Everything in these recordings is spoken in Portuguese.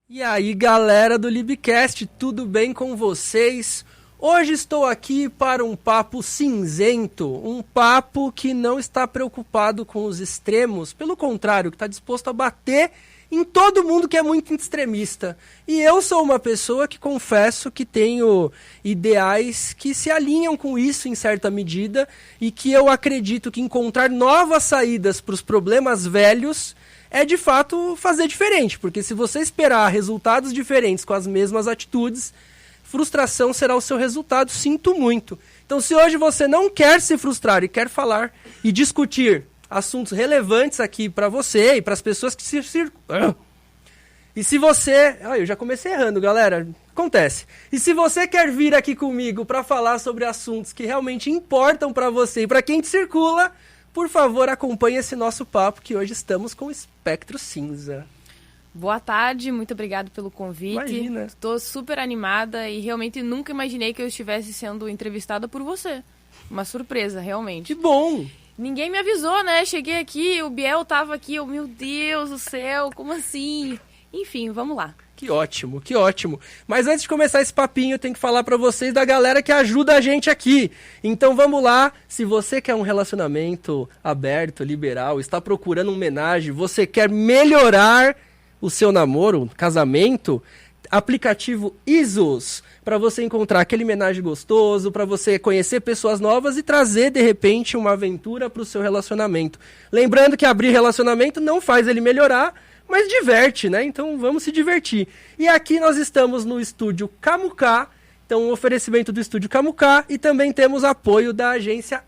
E aí, galera do Libcast, tudo bem com vocês? Hoje estou aqui para um papo cinzento, um papo que não está preocupado com os extremos, pelo contrário, que está disposto a bater em todo mundo que é muito extremista. E eu sou uma pessoa que confesso que tenho ideais que se alinham com isso em certa medida e que eu acredito que encontrar novas saídas para os problemas velhos é de fato fazer diferente, porque se você esperar resultados diferentes com as mesmas atitudes, frustração será o seu resultado, sinto muito. Então, se hoje você não quer se frustrar e quer falar e discutir assuntos relevantes aqui para você e para as pessoas que se circulam. E se você... eu já comecei errando, galera. Acontece. E se você quer vir aqui comigo para falar sobre assuntos que realmente importam para você e para quem te circula, por favor, acompanhe esse nosso papo, que hoje estamos com o Espectro Cinza. Boa tarde, muito obrigado pelo convite. Imagina. Estou super animada e realmente nunca imaginei que eu estivesse sendo entrevistada por você. Uma surpresa, realmente. Que bom! Ninguém me avisou, né? Cheguei aqui, o Biel tava aqui, meu Deus do céu, como assim? Enfim, vamos lá. Que ótimo, que ótimo. Mas antes de começar esse papinho, eu tenho que falar pra vocês da galera que ajuda a gente aqui. Então vamos lá, se você quer um relacionamento aberto, liberal, está procurando uma homenagem, você quer melhorar o seu namoro, casamento, aplicativo Isus, para você encontrar aquele homenagem gostoso, para você conhecer pessoas novas e trazer, de repente, uma aventura para o seu relacionamento. Lembrando que abrir relacionamento não faz ele melhorar, mas diverte, né? Então vamos se divertir. E aqui nós estamos no estúdio Camucá, então um oferecimento do estúdio Camucá, e também temos apoio da agência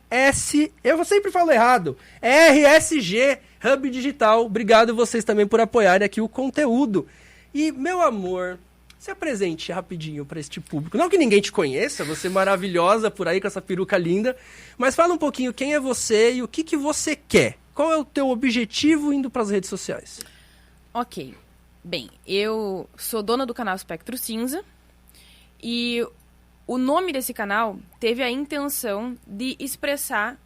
eu sempre falo errado, RSG, Hub Digital. Obrigado vocês também por apoiarem aqui o conteúdo. E, meu amor, se apresente rapidinho para este público. Não que ninguém te conheça, você é maravilhosa por aí com essa peruca linda, mas fala um pouquinho quem é você e o que você quer. Qual é o teu objetivo indo para as redes sociais? Ok. Bem, eu sou dona do canal Espectro Cinza e o nome desse canal teve a intenção de expressar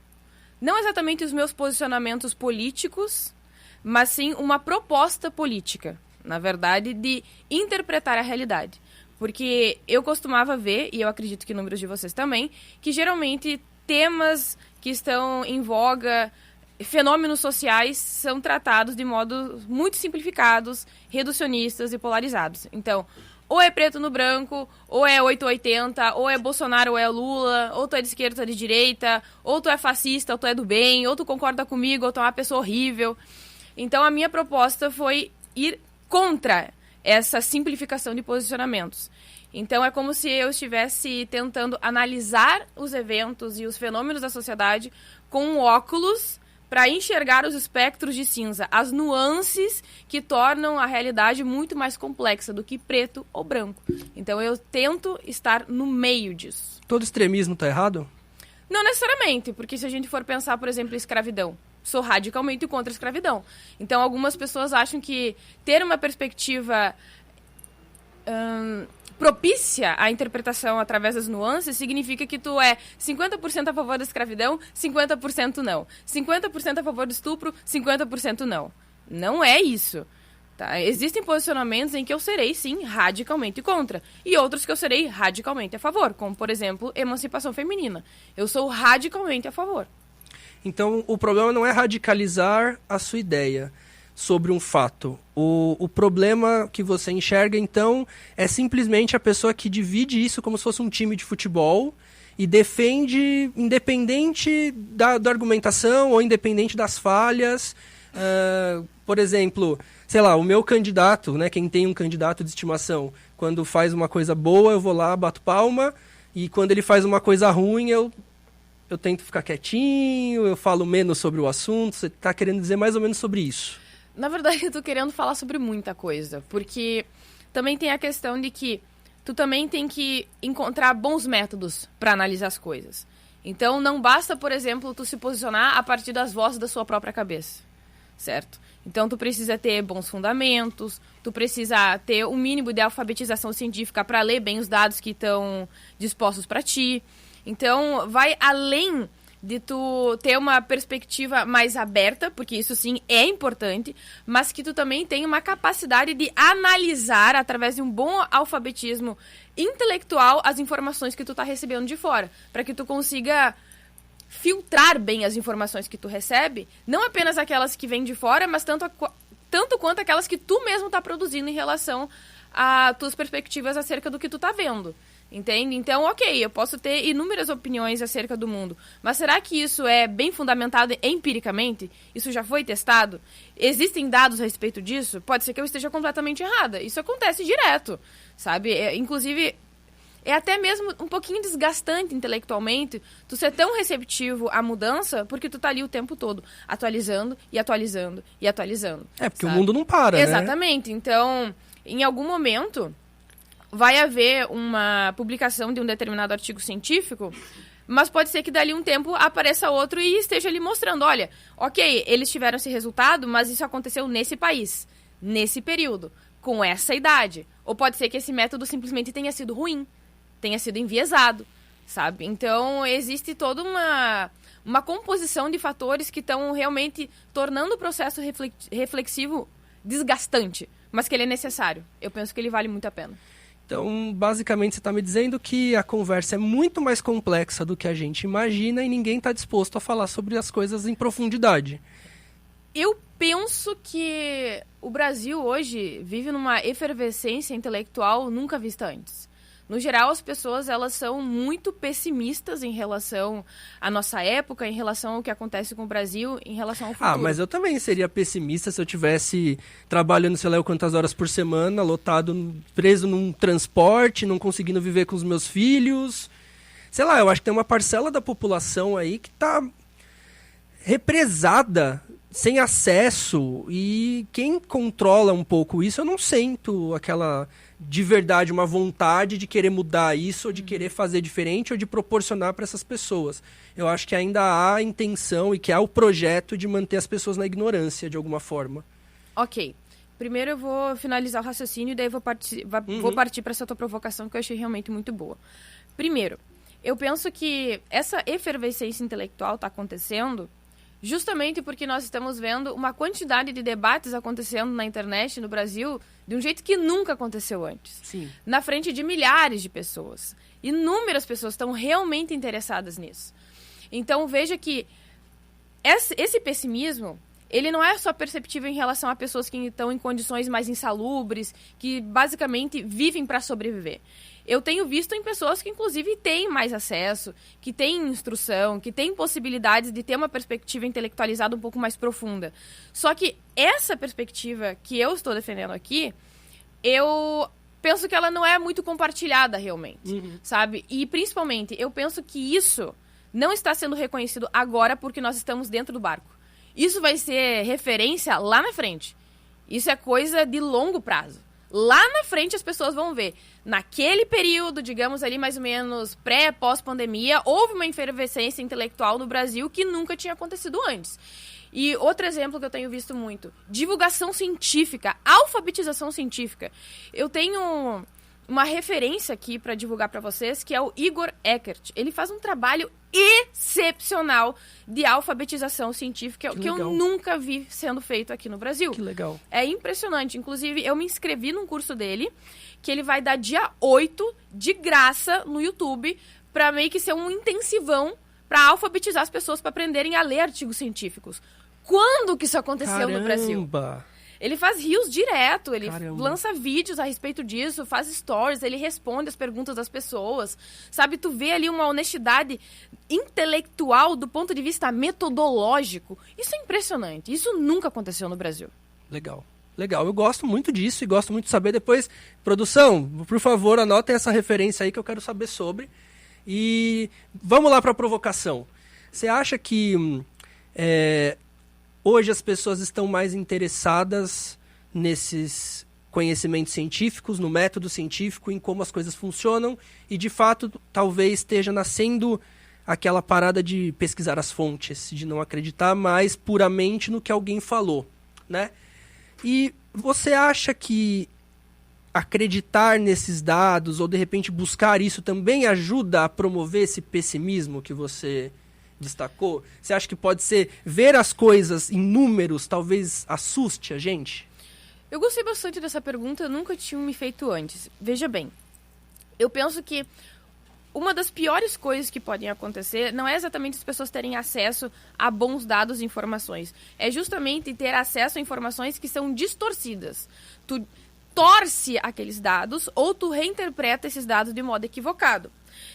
não exatamente os meus posicionamentos políticos, mas sim uma proposta política, na verdade, de interpretar a realidade. Porque eu costumava ver, e eu acredito que números de vocês também, que geralmente temas que estão em voga, fenômenos sociais, são tratados de modos muito simplificados, reducionistas e polarizados. Então, ou é preto no branco, ou é 880, ou é Bolsonaro, ou é Lula, ou tu é de esquerda, ou tu é de direita, ou tu é fascista, ou tu é do bem, ou tu concorda comigo, ou tu é uma pessoa horrível. Então, a minha proposta foi ir contra essa simplificação de posicionamentos. Então, é como se eu estivesse tentando analisar os eventos e os fenômenos da sociedade com um óculos para enxergar os espectros de cinza, as nuances que tornam a realidade muito mais complexa do que preto ou branco. Então eu tento estar no meio disso. Todo extremismo tá errado? Não necessariamente, porque se a gente for pensar, por exemplo, em escravidão, sou radicalmente contra a escravidão. Então algumas pessoas acham que ter uma perspectiva propícia à interpretação através das nuances significa que tu é 50% a favor da escravidão, 50% não. 50% a favor do estupro, 50% não. Não é isso. Tá? Existem posicionamentos em que eu serei, sim, radicalmente contra. E outros que eu serei radicalmente a favor, como, por exemplo, emancipação feminina. Eu sou radicalmente a favor. Então, o problema não é radicalizar a sua ideia sobre um fato. O problema que você enxerga, então, é simplesmente a pessoa que divide isso como se fosse um time de futebol e defende, independente da argumentação ou independente das falhas. Por exemplo, sei lá, o meu candidato, né, quem tem um candidato de estimação, quando faz uma coisa boa, eu vou lá, bato palma, e quando ele faz uma coisa ruim, eu tento ficar quietinho, eu falo menos sobre o assunto. Você está querendo dizer mais ou menos sobre isso? Na verdade, eu tô querendo falar sobre muita coisa, porque também tem a questão de que tu também tem que encontrar bons métodos para analisar as coisas. Então, não basta, por exemplo, tu se posicionar a partir das vozes da sua própria cabeça, certo? Então, tu precisa ter bons fundamentos, tu precisa ter um mínimo de alfabetização científica para ler bem os dados que estão dispostos para ti. Então, vai além de tu ter uma perspectiva mais aberta, porque isso sim é importante, mas que tu também tenha uma capacidade de analisar, através de um bom alfabetismo intelectual, as informações que tu tá recebendo de fora, para que tu consiga filtrar bem as informações que tu recebe, não apenas aquelas que vêm de fora, mas tanto quanto aquelas que tu mesmo tá produzindo em relação a tuas perspectivas acerca do que tu tá vendo. Entende? Então, ok, eu posso ter inúmeras opiniões acerca do mundo, mas será que isso é bem fundamentado empiricamente? Isso já foi testado? Existem dados a respeito disso? Pode ser que eu esteja completamente errada. Isso acontece direto, sabe? Inclusive, é até mesmo um pouquinho desgastante intelectualmente tu ser tão receptivo à mudança, porque tu tá ali o tempo todo, atualizando e atualizando e atualizando. É, porque sabe? o mundo não para, né? Exatamente. Então, em algum momento vai haver uma publicação de um determinado artigo científico, mas pode ser que dali um tempo apareça outro e esteja ali mostrando, olha, ok, eles tiveram esse resultado, mas isso aconteceu nesse país, nesse período, com essa idade. Ou pode ser que esse método simplesmente tenha sido ruim, tenha sido enviesado, sabe? Então, existe toda uma composição de fatores que estão realmente tornando o processo reflexivo desgastante, mas que ele é necessário. Eu penso que ele vale muito a pena. Então, basicamente, você está me dizendo que a conversa é muito mais complexa do que a gente imagina e ninguém está disposto a falar sobre as coisas em profundidade. Eu penso que o Brasil hoje vive numa efervescência intelectual nunca vista antes. No geral, as pessoas elas são muito pessimistas em relação à nossa época, em relação ao que acontece com o Brasil, em relação ao futuro. Ah, mas eu também seria pessimista se eu tivesse trabalhando, sei lá, quantas horas por semana, lotado, preso num transporte, não conseguindo viver com os meus filhos. Sei lá, eu acho que tem uma parcela da população aí que tá represada, sem acesso, e quem controla um pouco isso, eu não sinto aquela de verdade uma vontade de querer mudar isso, ou de querer fazer diferente, ou de proporcionar para essas pessoas. Eu acho que ainda há a intenção e que há o projeto de manter as pessoas na ignorância, de alguma forma. Ok. Primeiro eu vou finalizar o raciocínio e daí vou partir para essa tua provocação que eu achei realmente muito boa. Primeiro, eu penso que essa efervescência intelectual está acontecendo justamente porque nós estamos vendo uma quantidade de debates acontecendo na internet, no Brasil, de um jeito que nunca aconteceu antes. Sim. Na frente de milhares de pessoas. Inúmeras pessoas estão realmente interessadas nisso. Então, veja que esse pessimismo, ele não é só perceptível em relação a pessoas que estão em condições mais insalubres, que basicamente vivem para sobreviver. Eu tenho visto em pessoas que, inclusive, têm mais acesso, que têm instrução, que têm possibilidades de ter uma perspectiva intelectualizada um pouco mais profunda. Só que essa perspectiva que eu estou defendendo aqui, eu penso que ela não é muito compartilhada realmente, sabe? E, principalmente, eu penso que isso não está sendo reconhecido agora porque nós estamos dentro do barco. Isso vai ser referência lá na frente. Isso é coisa de longo prazo. Lá na frente as pessoas vão ver. Naquele período, digamos ali mais ou menos pré-pós-pandemia, houve uma efervescência intelectual no Brasil que nunca tinha acontecido antes. E outro exemplo que eu tenho visto muito, divulgação científica, alfabetização científica. Eu tenho uma referência aqui para divulgar para vocês, que é o Igor Eckert. Ele faz um trabalho excepcional de alfabetização científica que eu nunca vi sendo feito aqui no Brasil. Que legal. É impressionante. Inclusive, eu me inscrevi num curso dele, que ele vai dar dia 8, de graça, no YouTube, para meio que ser um intensivão para alfabetizar as pessoas para aprenderem a ler artigos científicos. Quando que isso aconteceu no Brasil? Ele faz rios direto, ele lança vídeos a respeito disso, faz stories, ele responde as perguntas das pessoas. Sabe, tu vê ali uma honestidade intelectual do ponto de vista metodológico. Isso é impressionante. Isso nunca aconteceu no Brasil. Legal. Legal, eu gosto muito disso e gosto muito de saber depois. Produção, por favor, anotem essa referência aí que eu quero saber sobre. E vamos lá para a provocação. Você acha que hoje as pessoas estão mais interessadas nesses conhecimentos científicos, no método científico, em como as coisas funcionam e, de fato, talvez esteja nascendo aquela parada de pesquisar as fontes, de não acreditar mais puramente no que alguém falou, né? E você acha que acreditar nesses dados ou, de repente, buscar isso também ajuda a promover esse pessimismo que você destacou? Você acha que pode ser ver as coisas em números talvez assuste a gente? Eu gostei bastante dessa pergunta, nunca tinha me feito antes. Veja bem, eu penso que uma das piores coisas que podem acontecer não é exatamente as pessoas terem acesso a bons dados e informações. É justamente ter acesso a informações que são distorcidas. Tu torce aqueles dados ou tu reinterpreta esses dados de modo equivocado.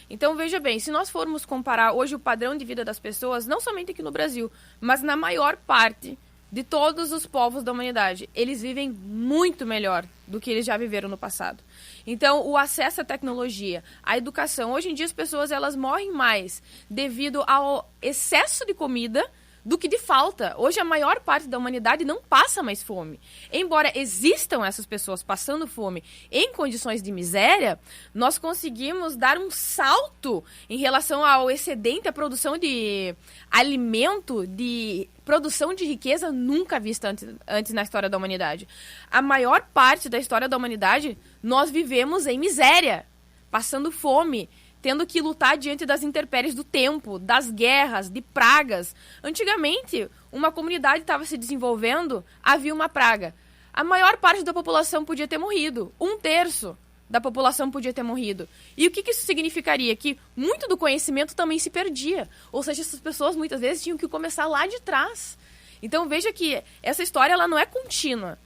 Então, veja bem, se nós formos comparar hoje o padrão de vida das pessoas, não somente aqui no Brasil, mas na maior parte de todos os povos da humanidade, eles vivem muito melhor do que eles já viveram no passado. Então, o acesso à tecnologia, à educação, hoje em dia as pessoas elas morrem mais devido ao excesso de comida do que de falta. Hoje a maior parte da humanidade não passa mais fome. Embora existam essas pessoas passando fome em condições de miséria, nós conseguimos dar um salto em relação ao excedente, à produção de alimento, de produção de riqueza nunca vista antes na história da humanidade. A maior parte da história da humanidade nós vivemos em miséria, passando fome, tendo que lutar diante das intempéries do tempo, das guerras, de pragas. Antigamente, uma comunidade estava se desenvolvendo, havia uma praga. A maior parte da população podia ter morrido. 1/3 da população podia ter morrido. E o que isso significaria? Que muito do conhecimento também se perdia. Ou seja, essas pessoas muitas vezes tinham que começar lá de trás. Então veja que essa história ela não é contínua.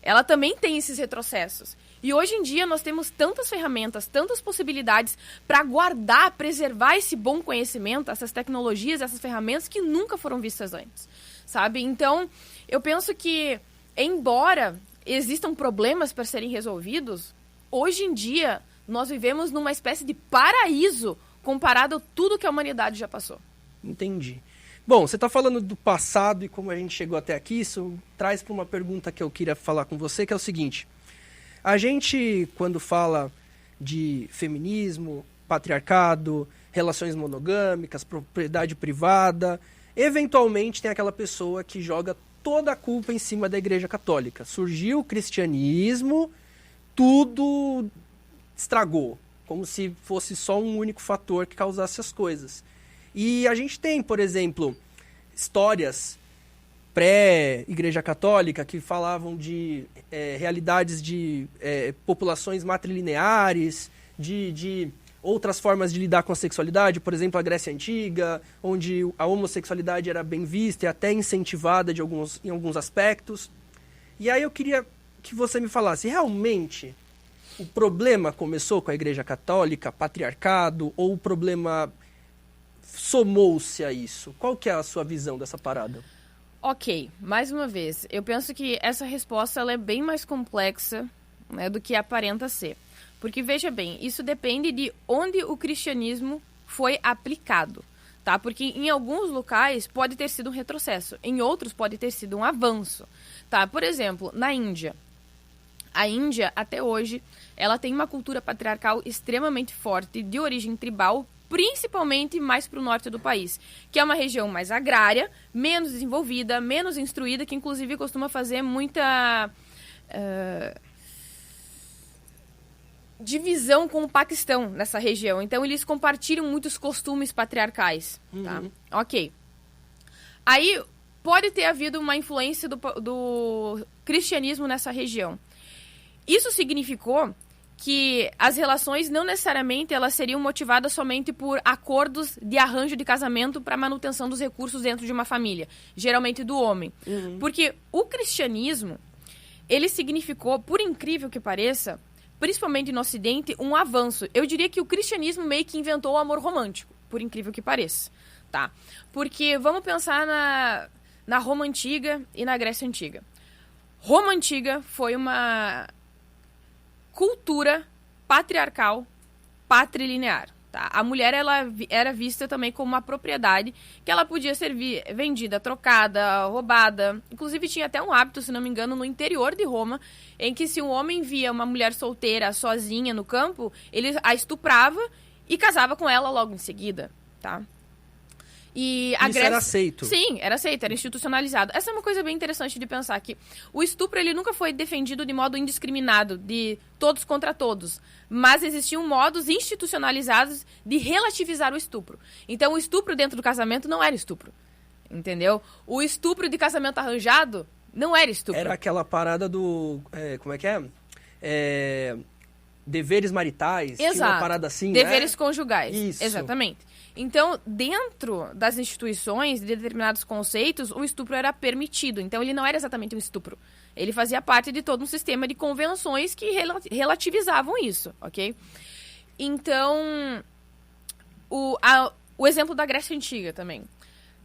Ela também tem esses retrocessos. E hoje em dia nós temos tantas ferramentas, tantas possibilidades para guardar, preservar esse bom conhecimento, essas tecnologias, essas ferramentas que nunca foram vistas antes, sabe? Então, eu penso que, embora existam problemas para serem resolvidos, hoje em dia nós vivemos numa espécie de paraíso comparado a tudo que a humanidade já passou. Entendi. Bom, você está falando do passado e como a gente chegou até aqui, isso traz para uma pergunta que eu queria falar com você, que é o seguinte. A gente, quando fala de feminismo, patriarcado, relações monogâmicas, propriedade privada, eventualmente tem aquela pessoa que joga toda a culpa em cima da Igreja Católica. Surgiu o cristianismo, tudo estragou, como se fosse só um único fator que causasse as coisas. E a gente tem, por exemplo, histórias pré-Igreja Católica que falavam de realidades de populações matrilineares, de outras formas de lidar com a sexualidade, por exemplo, a Grécia Antiga, onde a homossexualidade era bem vista e até incentivada em alguns aspectos. E aí eu queria que você me falasse, realmente o problema começou com a Igreja Católica, patriarcado, ou o problema somou-se a isso? Qual que é a sua visão dessa parada? Ok, mais uma vez, eu penso que essa resposta ela é bem mais complexa, né, do que aparenta ser. Porque, veja bem, isso depende de onde o cristianismo foi aplicado, tá? Porque em alguns locais pode ter sido um retrocesso, em outros pode ter sido um avanço, tá? Por exemplo, na Índia. A Índia, até hoje, ela tem uma cultura patriarcal extremamente forte, de origem tribal, principalmente mais para o norte do país, que é uma região mais agrária, menos desenvolvida, menos instruída, que inclusive costuma fazer muita divisão com o Paquistão nessa região. Então, eles compartilham muitos costumes patriarcais. Tá? Ok. Aí, pode ter havido uma influência do cristianismo nessa região. Isso significou que as relações não necessariamente elas seriam motivadas somente por acordos de arranjo de casamento para manutenção dos recursos dentro de uma família, geralmente do homem. Porque o cristianismo, ele significou, por incrível que pareça, principalmente no Ocidente, um avanço. Eu diria que o cristianismo meio que inventou o amor romântico, por incrível que pareça. Tá? Porque vamos pensar na Roma Antiga e na Grécia Antiga. Roma Antiga foi uma cultura patriarcal, patrilinear. Tá? A mulher ela era vista também como uma propriedade que ela podia ser vendida, trocada, roubada. Inclusive tinha até um hábito, se não me engano, no interior de Roma, em que se um homem via uma mulher solteira, sozinha no campo, ele a estuprava e casava com ela logo em seguida. Tá? E isso era aceito. Sim, era aceito, era institucionalizado. Essa é uma coisa bem interessante de pensar, que o estupro ele nunca foi defendido de modo indiscriminado, de todos contra todos. Mas existiam modos institucionalizados de relativizar o estupro. Então, o estupro dentro do casamento não era estupro. Entendeu? O estupro de casamento arranjado não era estupro. Era aquela parada do... como é que é? Deveres maritais. Exato. Tinha uma parada assim, Deveres conjugais. Isso. Exatamente. Então, dentro das instituições, de determinados conceitos, o estupro era permitido. Então, ele não era exatamente um estupro. Ele fazia parte de todo um sistema de convenções que relativizavam isso, ok? Então, o exemplo da Grécia Antiga também.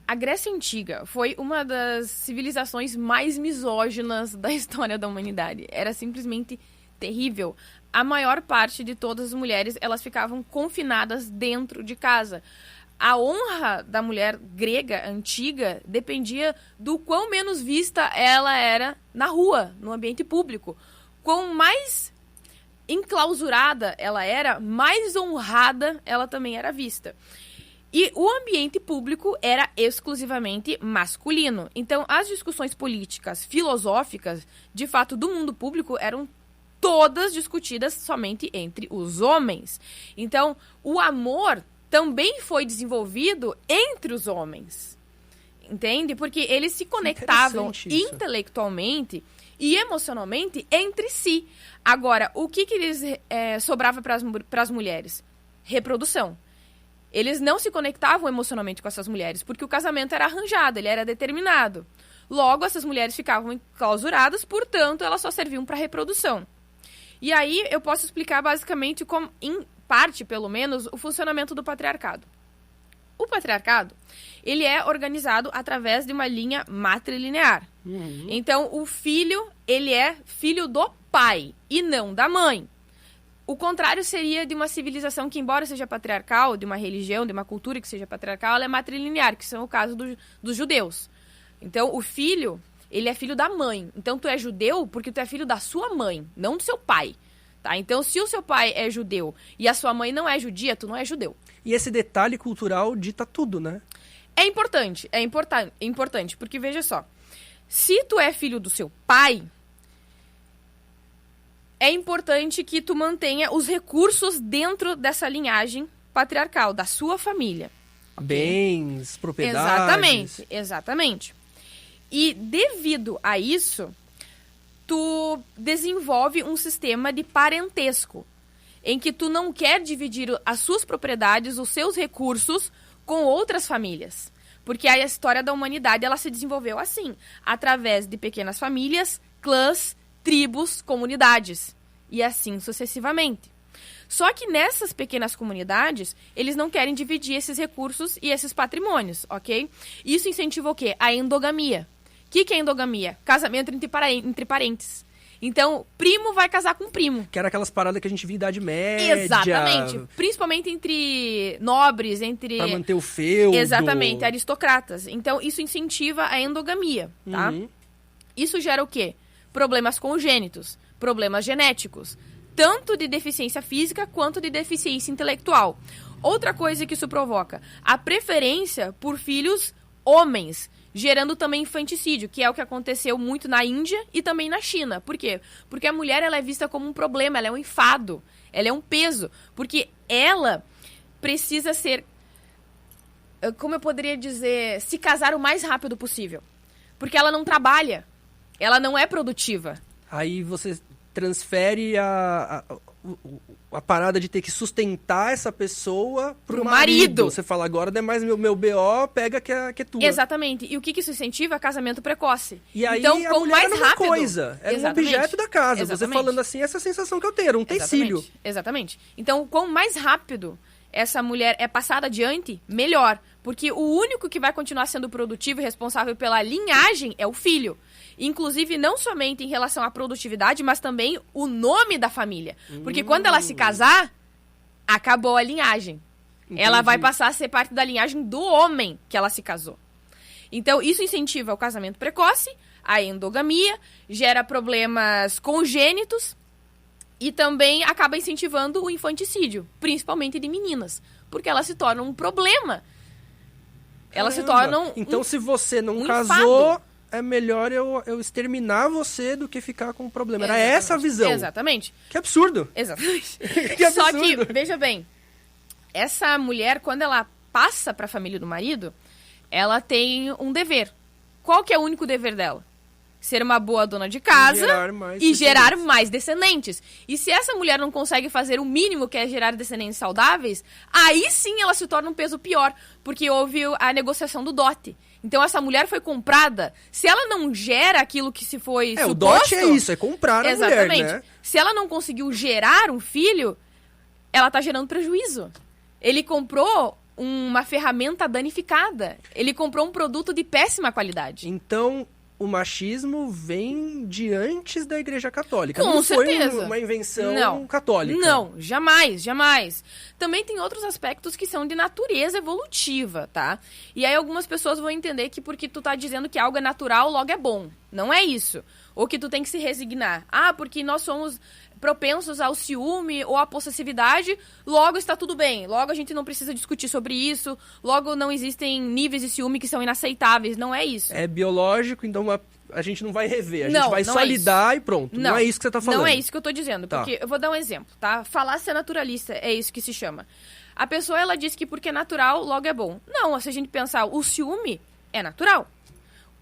A Grécia Antiga foi uma das civilizações mais misóginas da história da humanidade. Era simplesmente terrível. A maior parte de todas as mulheres, elas ficavam confinadas dentro de casa. A honra da mulher grega antiga dependia do quão menos vista ela era na rua, no ambiente público. Quão mais enclausurada ela era, mais honrada ela também era vista. E o ambiente público era exclusivamente masculino. Então, as discussões políticas, filosóficas, de fato, do mundo público eram todas discutidas somente entre os homens. Então, o amor também foi desenvolvido entre os homens. Entende? Porque eles se conectavam intelectualmente e emocionalmente entre si. Agora, o que lhes sobrava para as mulheres? Reprodução. Eles não se conectavam emocionalmente com essas mulheres, porque o casamento era arranjado, ele era determinado. Logo, essas mulheres ficavam enclausuradas, portanto, elas só serviam para reprodução. E aí, eu posso explicar basicamente, como, em parte, pelo menos, o funcionamento do patriarcado. O patriarcado, ele é organizado através de uma linha matrilinear. Uhum. Então, o filho, ele é filho do pai e não da mãe. O contrário seria de uma civilização que, embora seja patriarcal, de uma religião, de uma cultura que seja patriarcal, ela é matrilinear, que são o caso dos judeus. Então, o filho, ele é filho da mãe. Então, tu é judeu porque tu é filho da sua mãe, não do seu pai. Tá? Então, se o seu pai é judeu e a sua mãe não é judia, tu não é judeu. E esse detalhe cultural dita tudo, né? É importante, porque veja só, se tu é filho do seu pai, é importante que tu mantenha os recursos dentro dessa linhagem patriarcal, da sua família. Bens, propriedades. Exatamente. E devido a isso, tu desenvolve um sistema de parentesco, em que tu não quer dividir as suas propriedades, os seus recursos, com outras famílias. Porque a história da humanidade, ela se desenvolveu assim, através de pequenas famílias, clãs, tribos, comunidades, e assim sucessivamente. Só que nessas pequenas comunidades, eles não querem dividir esses recursos e esses patrimônios, ok? Isso incentiva o quê? A endogamia. O que é endogamia? Casamento entre parentes. Então, primo vai casar com primo. Que era aquelas paradas que a gente via em Idade Média. Exatamente. Principalmente entre nobres, entre... Pra manter o feudo. Exatamente, aristocratas. Então, isso incentiva a endogamia, tá? Uhum. Isso gera o quê? Problemas congênitos, problemas genéticos, tanto de deficiência física quanto de deficiência intelectual. Outra coisa que isso provoca, a preferência por filhos homens, gerando também infanticídio, que é o que aconteceu muito na Índia e também na China. Por quê? Porque a mulher ela é vista como um problema, ela é um enfado, ela é um peso, porque ela precisa ser, como eu poderia dizer, se casar o mais rápido possível. Porque ela não trabalha, ela não é produtiva. Aí você transfere a parada de ter que sustentar essa pessoa pro marido. Você fala, agora não é mais meu BO, pega que é tua. Exatamente. E o que isso incentiva? Casamento precoce. E aí então, a mulher mais era uma rápido, coisa, era um objeto da casa. Exatamente. Você falando assim, essa sensação que eu tenho, era um utensílio. Exatamente. Então, quanto mais rápido essa mulher é passada adiante, melhor. Porque o único que vai continuar sendo produtivo e responsável pela linhagem é o filho. Inclusive, não somente em relação à produtividade, mas também o nome da família. Porque quando ela se casar, acabou a linhagem. Entendi. Ela vai passar a ser parte da linhagem do homem que ela se casou. Então, isso incentiva o casamento precoce, a endogamia, gera problemas congênitos e também acaba incentivando o infanticídio, principalmente de meninas, porque elas se tornam um problema Elas se tornam Então, se você não um casou, enfado. é melhor eu exterminar você do que ficar com o problema. Era Exatamente. essa a visão. Exatamente. Que absurdo. Exatamente. Que absurdo. Só que, veja bem, essa mulher, quando ela passa para a família do marido, ela tem um dever. Qual que é o único dever dela? Ser uma boa dona de casa e gerar mais descendentes. E se essa mulher não consegue fazer o mínimo, que é gerar descendentes saudáveis, aí sim ela se torna um peso pior, porque houve a negociação do dote. Então essa mulher foi comprada. Se ela não gera aquilo que se foi suposto... o dote é isso, é comprar a mulher, né? Se ela não conseguiu gerar um filho, ela tá gerando prejuízo. Ele comprou uma ferramenta danificada. Ele comprou um produto de péssima qualidade. Então, o machismo vem de antes da Igreja Católica. Com não certeza. Foi uma invenção católica. Não, jamais, jamais. Também tem outros aspectos que são de natureza evolutiva, tá? E aí algumas pessoas vão entender que porque tu tá dizendo que algo é natural, logo é bom. Não é isso. Ou que tu tem que se resignar. Ah, porque nós somos propensos ao ciúme ou à possessividade, logo está tudo bem. Logo a gente não precisa discutir sobre isso. Logo não existem níveis de ciúme que são inaceitáveis. Não é isso. É biológico, então a gente não vai rever. A gente vai só lidar e pronto. Não é isso que você tá falando. Não é isso que eu tô dizendo. Porque eu vou dar um exemplo, tá? Falácia naturalista é isso que se chama. A pessoa, ela diz que porque é natural, logo é bom. Não, se a gente pensar, o ciúme é natural.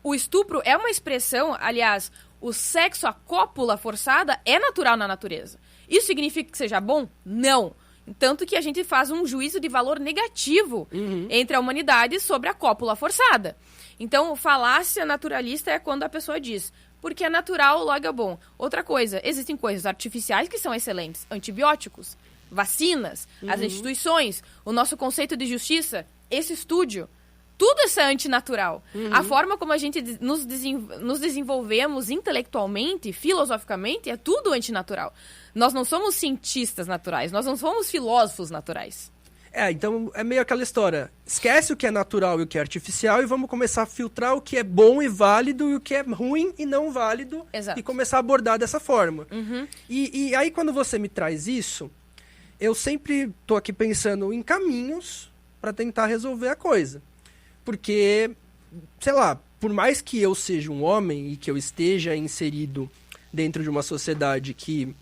O estupro é uma expressão, aliás, o sexo, a cópula forçada, é natural na natureza. Isso significa que seja bom? Não. Tanto que a gente faz um juízo de valor negativo entre a humanidade sobre a cópula forçada. Então, falácia naturalista é quando a pessoa diz, porque é natural, logo é bom. Outra coisa, existem coisas artificiais que são excelentes. Antibióticos, vacinas, as instituições, o nosso conceito de justiça, esse estúdio. Tudo isso é antinatural. A forma como a gente nos desenvolvemos intelectualmente, filosoficamente, é tudo antinatural. Nós não somos cientistas naturais, nós não somos filósofos naturais. Então é meio aquela história. Esquece o que é natural e o que é artificial e vamos começar a filtrar o que é bom e válido e o que é ruim e não válido. Exato. E começar a abordar dessa forma. E aí quando você me traz isso, eu sempre tô aqui pensando em caminhos para tentar resolver a coisa. Porque, sei lá, por mais que eu seja um homem e que eu esteja inserido dentro de uma sociedade que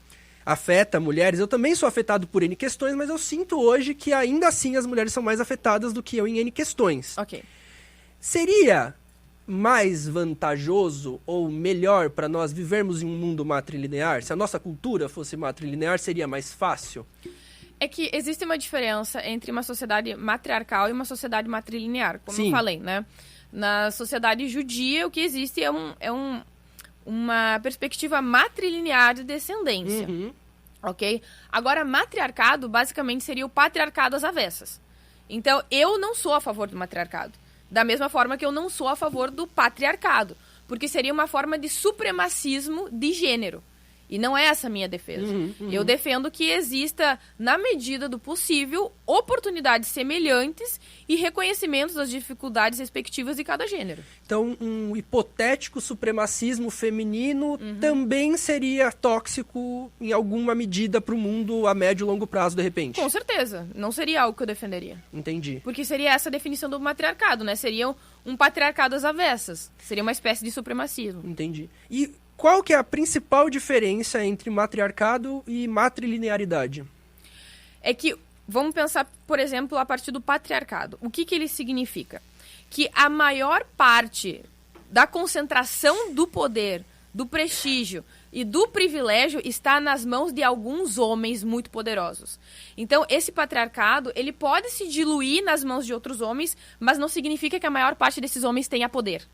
afeta mulheres, eu também sou afetado por N questões, mas eu sinto hoje que ainda assim as mulheres são mais afetadas do que eu em N questões. Ok. Seria mais vantajoso ou melhor para nós vivermos em um mundo matrilinear? Se a nossa cultura fosse matrilinear, seria mais fácil? É que existe uma diferença entre uma sociedade matriarcal e uma sociedade matrilinear, como Sim. eu falei, né? Na sociedade judia, o que existe é uma perspectiva matrilinear de descendência, ok? Agora, matriarcado, basicamente, seria o patriarcado às avessas. Então, eu não sou a favor do matriarcado. Da mesma forma que eu não sou a favor do patriarcado, porque seria uma forma de supremacismo de gênero. E não é essa a minha defesa. Eu defendo que exista, na medida do possível, oportunidades semelhantes e reconhecimentos das dificuldades respectivas de cada gênero. Então, um hipotético supremacismo feminino também seria tóxico em alguma medida para o mundo a médio e longo prazo, de repente? Com certeza. Não seria algo que eu defenderia. Entendi. Porque seria essa a definição do matriarcado, né? Seria um patriarcado às avessas. Seria uma espécie de supremacismo. Entendi. E qual que é a principal diferença entre matriarcado e matrilinearidade? É que, vamos pensar, por exemplo, a partir do patriarcado. O que ele significa? Que a maior parte da concentração do poder, do prestígio e do privilégio está nas mãos de alguns homens muito poderosos. Então, esse patriarcado, ele pode se diluir nas mãos de outros homens, mas não significa que a maior parte desses homens tenha poder.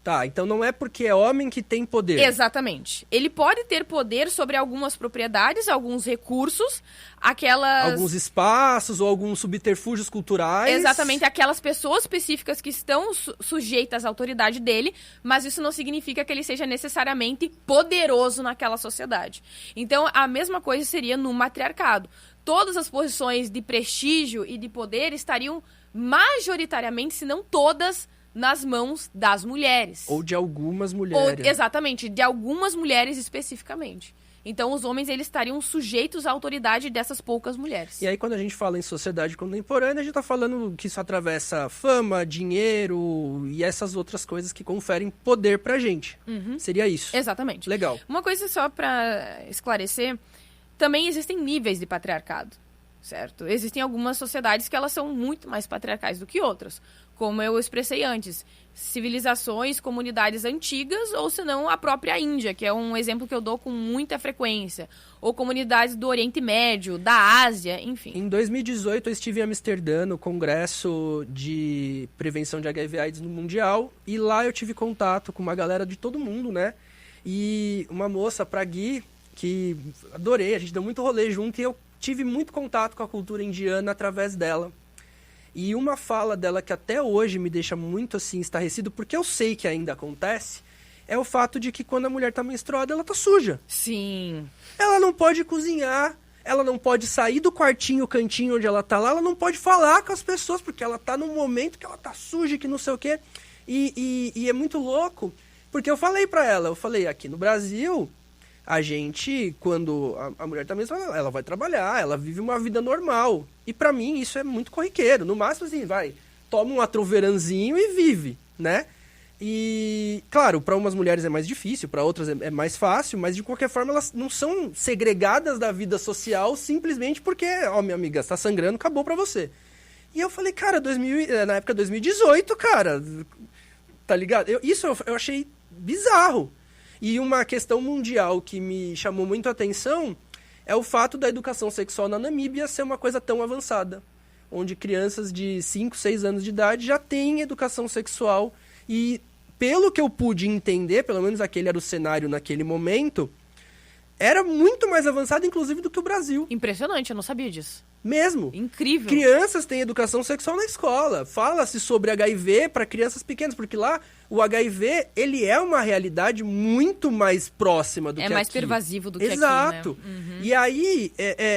Tá, então não é porque é homem que tem poder. Exatamente. Ele pode ter poder sobre algumas propriedades, alguns recursos, alguns espaços ou alguns subterfúgios culturais. Exatamente, aquelas pessoas específicas que estão sujeitas à autoridade dele, mas isso não significa que ele seja necessariamente poderoso naquela sociedade. Então, a mesma coisa seria no matriarcado. Todas as posições de prestígio e de poder estariam majoritariamente, se não todas, nas mãos das mulheres. Ou de algumas mulheres. Exatamente, de algumas mulheres especificamente. Então, os homens, eles estariam sujeitos à autoridade dessas poucas mulheres. E aí, quando a gente fala em sociedade contemporânea, a gente está falando que isso atravessa fama, dinheiro e essas outras coisas que conferem poder pra gente. Seria isso. Exatamente. Legal. Uma coisa só para esclarecer, também existem níveis de patriarcado, certo? Existem algumas sociedades que elas são muito mais patriarcais do que outras. Como eu expressei antes, civilizações, comunidades antigas, ou senão a própria Índia, que é um exemplo que eu dou com muita frequência. Ou comunidades do Oriente Médio, da Ásia, enfim. Em 2018, eu estive em Amsterdã, no Congresso de Prevenção de HIV/AIDS no Mundial, e lá eu tive contato com uma galera de todo mundo, né? E uma moça, Pragui, que adorei, a gente deu muito rolê junto, e eu tive muito contato com a cultura indiana através dela. E uma fala dela que até hoje me deixa muito assim estarrecido, porque eu sei que ainda acontece, é o fato de que quando a mulher tá menstruada, ela tá suja. Sim. Ela não pode cozinhar, ela não pode sair do quartinho, cantinho onde ela tá lá, ela não pode falar com as pessoas, porque ela tá num momento que ela tá suja, que não sei o quê. E é muito louco, porque eu falei pra ela, aqui no Brasil, a gente, quando a mulher tá menstruada, ela vai trabalhar, ela vive uma vida normal. E pra mim isso é muito corriqueiro. No máximo assim, toma um atroveranzinho e vive, né? E, claro, para umas mulheres é mais difícil, para outras é mais fácil, mas de qualquer forma elas não são segregadas da vida social simplesmente porque, minha amiga, você tá sangrando, acabou pra você. E eu falei, cara, na época 2018, cara, tá ligado? Isso eu achei bizarro. E uma questão mundial que me chamou muito a atenção é o fato da educação sexual na Namíbia ser uma coisa tão avançada, onde crianças de 5, 6 anos de idade já têm educação sexual e, pelo que eu pude entender, pelo menos aquele era o cenário naquele momento, era muito mais avançado, inclusive, do que o Brasil. Impressionante, eu não sabia disso. Mesmo. Incrível. Crianças têm educação sexual na escola. Fala-se sobre HIV para crianças pequenas, porque lá o HIV, ele é uma realidade muito mais próxima do que aqui. É mais pervasivo do que aqui, né? Exato. E aí,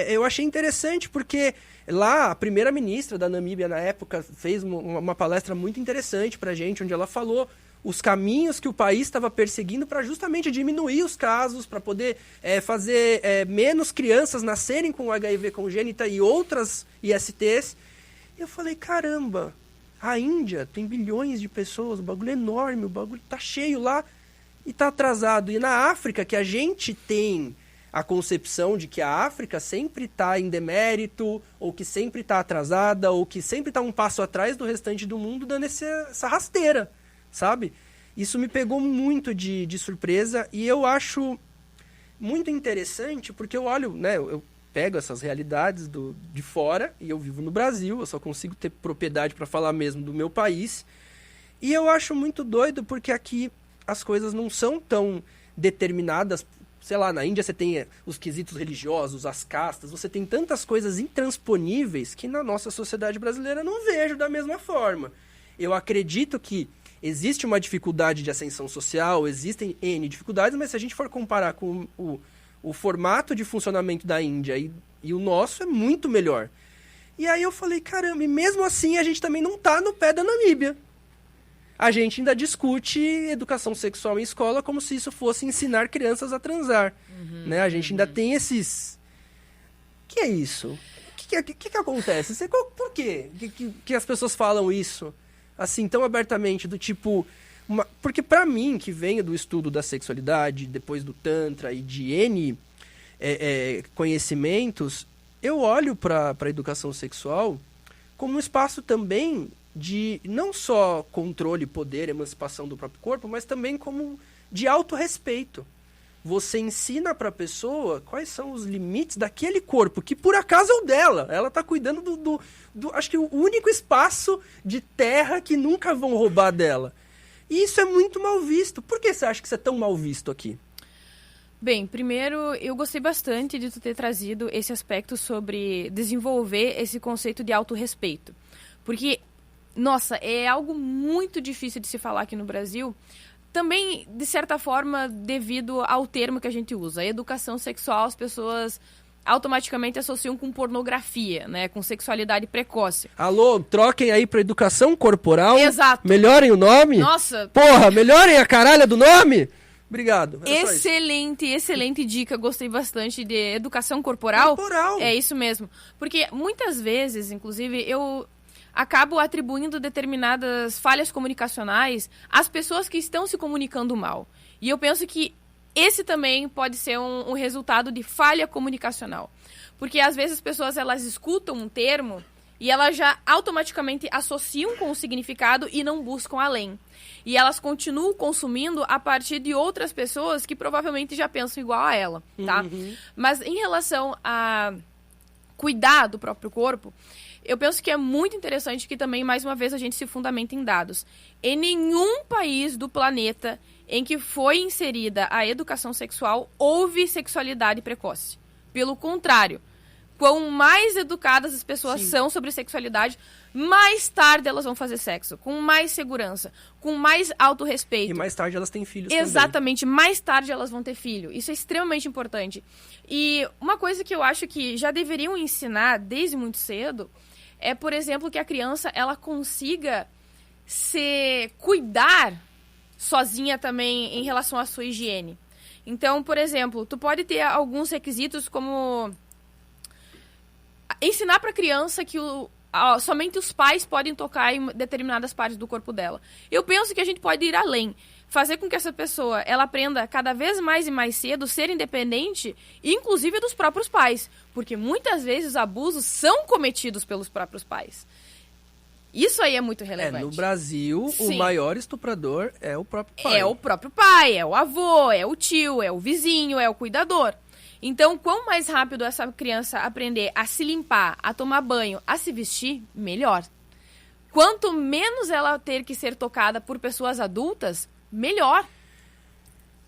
eu achei interessante, porque lá a primeira-ministra da Namíbia, na época, fez uma palestra muito interessante pra gente, onde ela falou os caminhos que o país estava perseguindo para justamente diminuir os casos, para poder fazer menos crianças nascerem com HIV congênita e outras ISTs. E eu falei, caramba, a Índia tem bilhões de pessoas, o bagulho é enorme, o bagulho tá cheio lá e tá atrasado. E na África, que a gente tem a concepção de que a África sempre está em demérito, ou que sempre está atrasada, ou que sempre está um passo atrás do restante do mundo, dando essa rasteira, sabe? Isso me pegou muito de surpresa, e eu acho muito interessante, porque eu olho, né, eu pego essas realidades de fora, e eu vivo no Brasil, eu só consigo ter propriedade para falar mesmo do meu país, e eu acho muito doido, porque aqui as coisas não são tão determinadas. Sei lá, na Índia você tem os quesitos religiosos, as castas, você tem tantas coisas intransponíveis que na nossa sociedade brasileira não vejo da mesma forma. Eu acredito que existe uma dificuldade de ascensão social, existem N dificuldades, mas se a gente for comparar com o formato de funcionamento da Índia e o nosso, é muito melhor. E aí eu falei, caramba, e mesmo assim a gente também não tá no pé da Namíbia. A gente ainda discute educação sexual em escola como se isso fosse ensinar crianças a transar. Né? A gente ainda tem esses... Que é isso? O que acontece? Por quê? Que as pessoas falam isso assim tão abertamente? Do tipo... Porque pra mim, que venho do estudo da sexualidade, depois do Tantra e de N conhecimentos, eu olho pra educação sexual como um espaço também de não só controle, poder, emancipação do próprio corpo, mas também como de autorrespeito. Você ensina para a pessoa quais são os limites daquele corpo, que por acaso é o dela. Ela está cuidando do acho que o único espaço de terra que nunca vão roubar dela. E isso é muito mal visto. Por que você acha que isso é tão mal visto aqui? Bem, primeiro, eu gostei bastante de tu ter trazido esse aspecto sobre desenvolver esse conceito de autorrespeito. Porque... Nossa, é algo muito difícil de se falar aqui no Brasil, também, de certa forma, devido ao termo que a gente usa. A educação sexual, as pessoas automaticamente associam com pornografia, né? Com sexualidade precoce. Alô, troquem aí pra educação corporal. Exato. Melhorem o nome. Nossa. Porra, melhorem a caralha do nome. Obrigado. Excelente dica. Gostei bastante de educação corporal. É isso mesmo. Porque muitas vezes, inclusive, eu acabo atribuindo determinadas falhas comunicacionais às pessoas que estão se comunicando mal. E eu penso que esse também pode ser um resultado de falha comunicacional. Porque às vezes as pessoas elas escutam um termo e elas já automaticamente associam com o significado e não buscam além. E elas continuam consumindo a partir de outras pessoas que provavelmente já pensam igual a ela, tá? Mas em relação a cuidar do próprio corpo, eu penso que é muito interessante que também, mais uma vez, a gente se fundamenta em dados. Em nenhum país do planeta em que foi inserida a educação sexual, houve sexualidade precoce. Pelo contrário, quanto mais educadas as pessoas são sobre sexualidade, mais tarde elas vão fazer sexo, com mais segurança, com mais autorrespeito. E mais tarde elas têm filhos Exatamente, também. Mais tarde elas vão ter filho. Isso é extremamente importante. E uma coisa que eu acho que já deveriam ensinar desde muito cedo é, por exemplo, que a criança ela consiga se cuidar sozinha também em relação à sua higiene. Então, por exemplo, tu pode ter alguns requisitos como ensinar para a criança que somente os pais podem tocar em determinadas partes do corpo dela. Eu penso que a gente pode ir além. Fazer com que essa pessoa ela aprenda cada vez mais e mais cedo ser independente, inclusive dos próprios pais. Porque muitas vezes os abusos são cometidos pelos próprios pais. Isso aí é muito relevante. No Brasil, o maior estuprador é o próprio pai. É o próprio pai, é o avô, é o tio, é o vizinho, é o cuidador. Então, quanto mais rápido essa criança aprender a se limpar, a tomar banho, a se vestir, melhor. Quanto menos ela ter que ser tocada por pessoas adultas, melhor.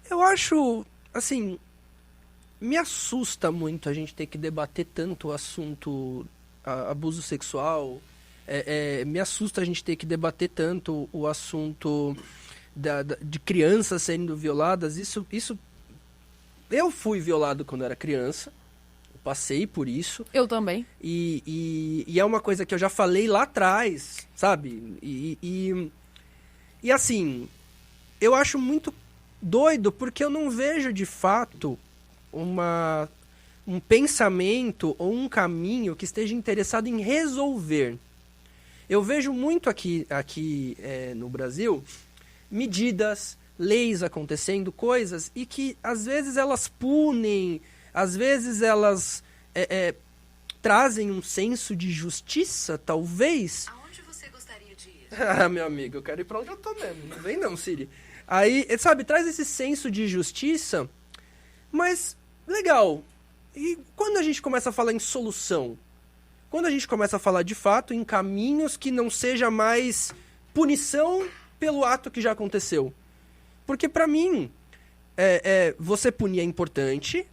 Eu acho, assim, me assusta muito a gente ter que debater tanto o assunto abuso sexual. Me assusta a gente ter que debater tanto o assunto de crianças sendo violadas. Isso eu fui violado quando era criança. Eu passei por isso. Eu também. E é uma coisa que eu já falei lá atrás, sabe? E assim, eu acho muito doido porque eu não vejo de fato um pensamento ou um caminho que esteja interessado em resolver. Eu vejo muito aqui no Brasil medidas, leis acontecendo, coisas, e que às vezes elas punem, às vezes elas trazem um senso de justiça, talvez. Aonde você gostaria de ir? Meu amigo, eu quero ir pra onde eu tô mesmo. Não vem não, Siri. Aí, sabe, traz esse senso de justiça, mas legal. E quando a gente começa a falar em solução? Quando a gente começa a falar de fato em caminhos que não seja mais punição pelo ato que já aconteceu? Porque pra mim, você punir é importante,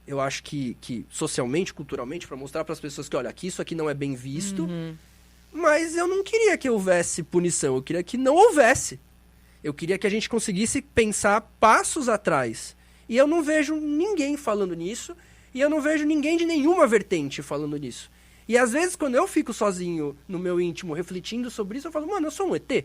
eu acho que socialmente, culturalmente, pra mostrar pras pessoas que, olha, aqui isso aqui não é bem visto, mas eu não queria que houvesse punição, eu queria que não houvesse. Eu queria que a gente conseguisse pensar passos atrás. E eu não vejo ninguém falando nisso, e eu não vejo ninguém de nenhuma vertente falando nisso. E às vezes, quando eu fico sozinho no meu íntimo, refletindo sobre isso, eu falo, mano, eu sou um ET.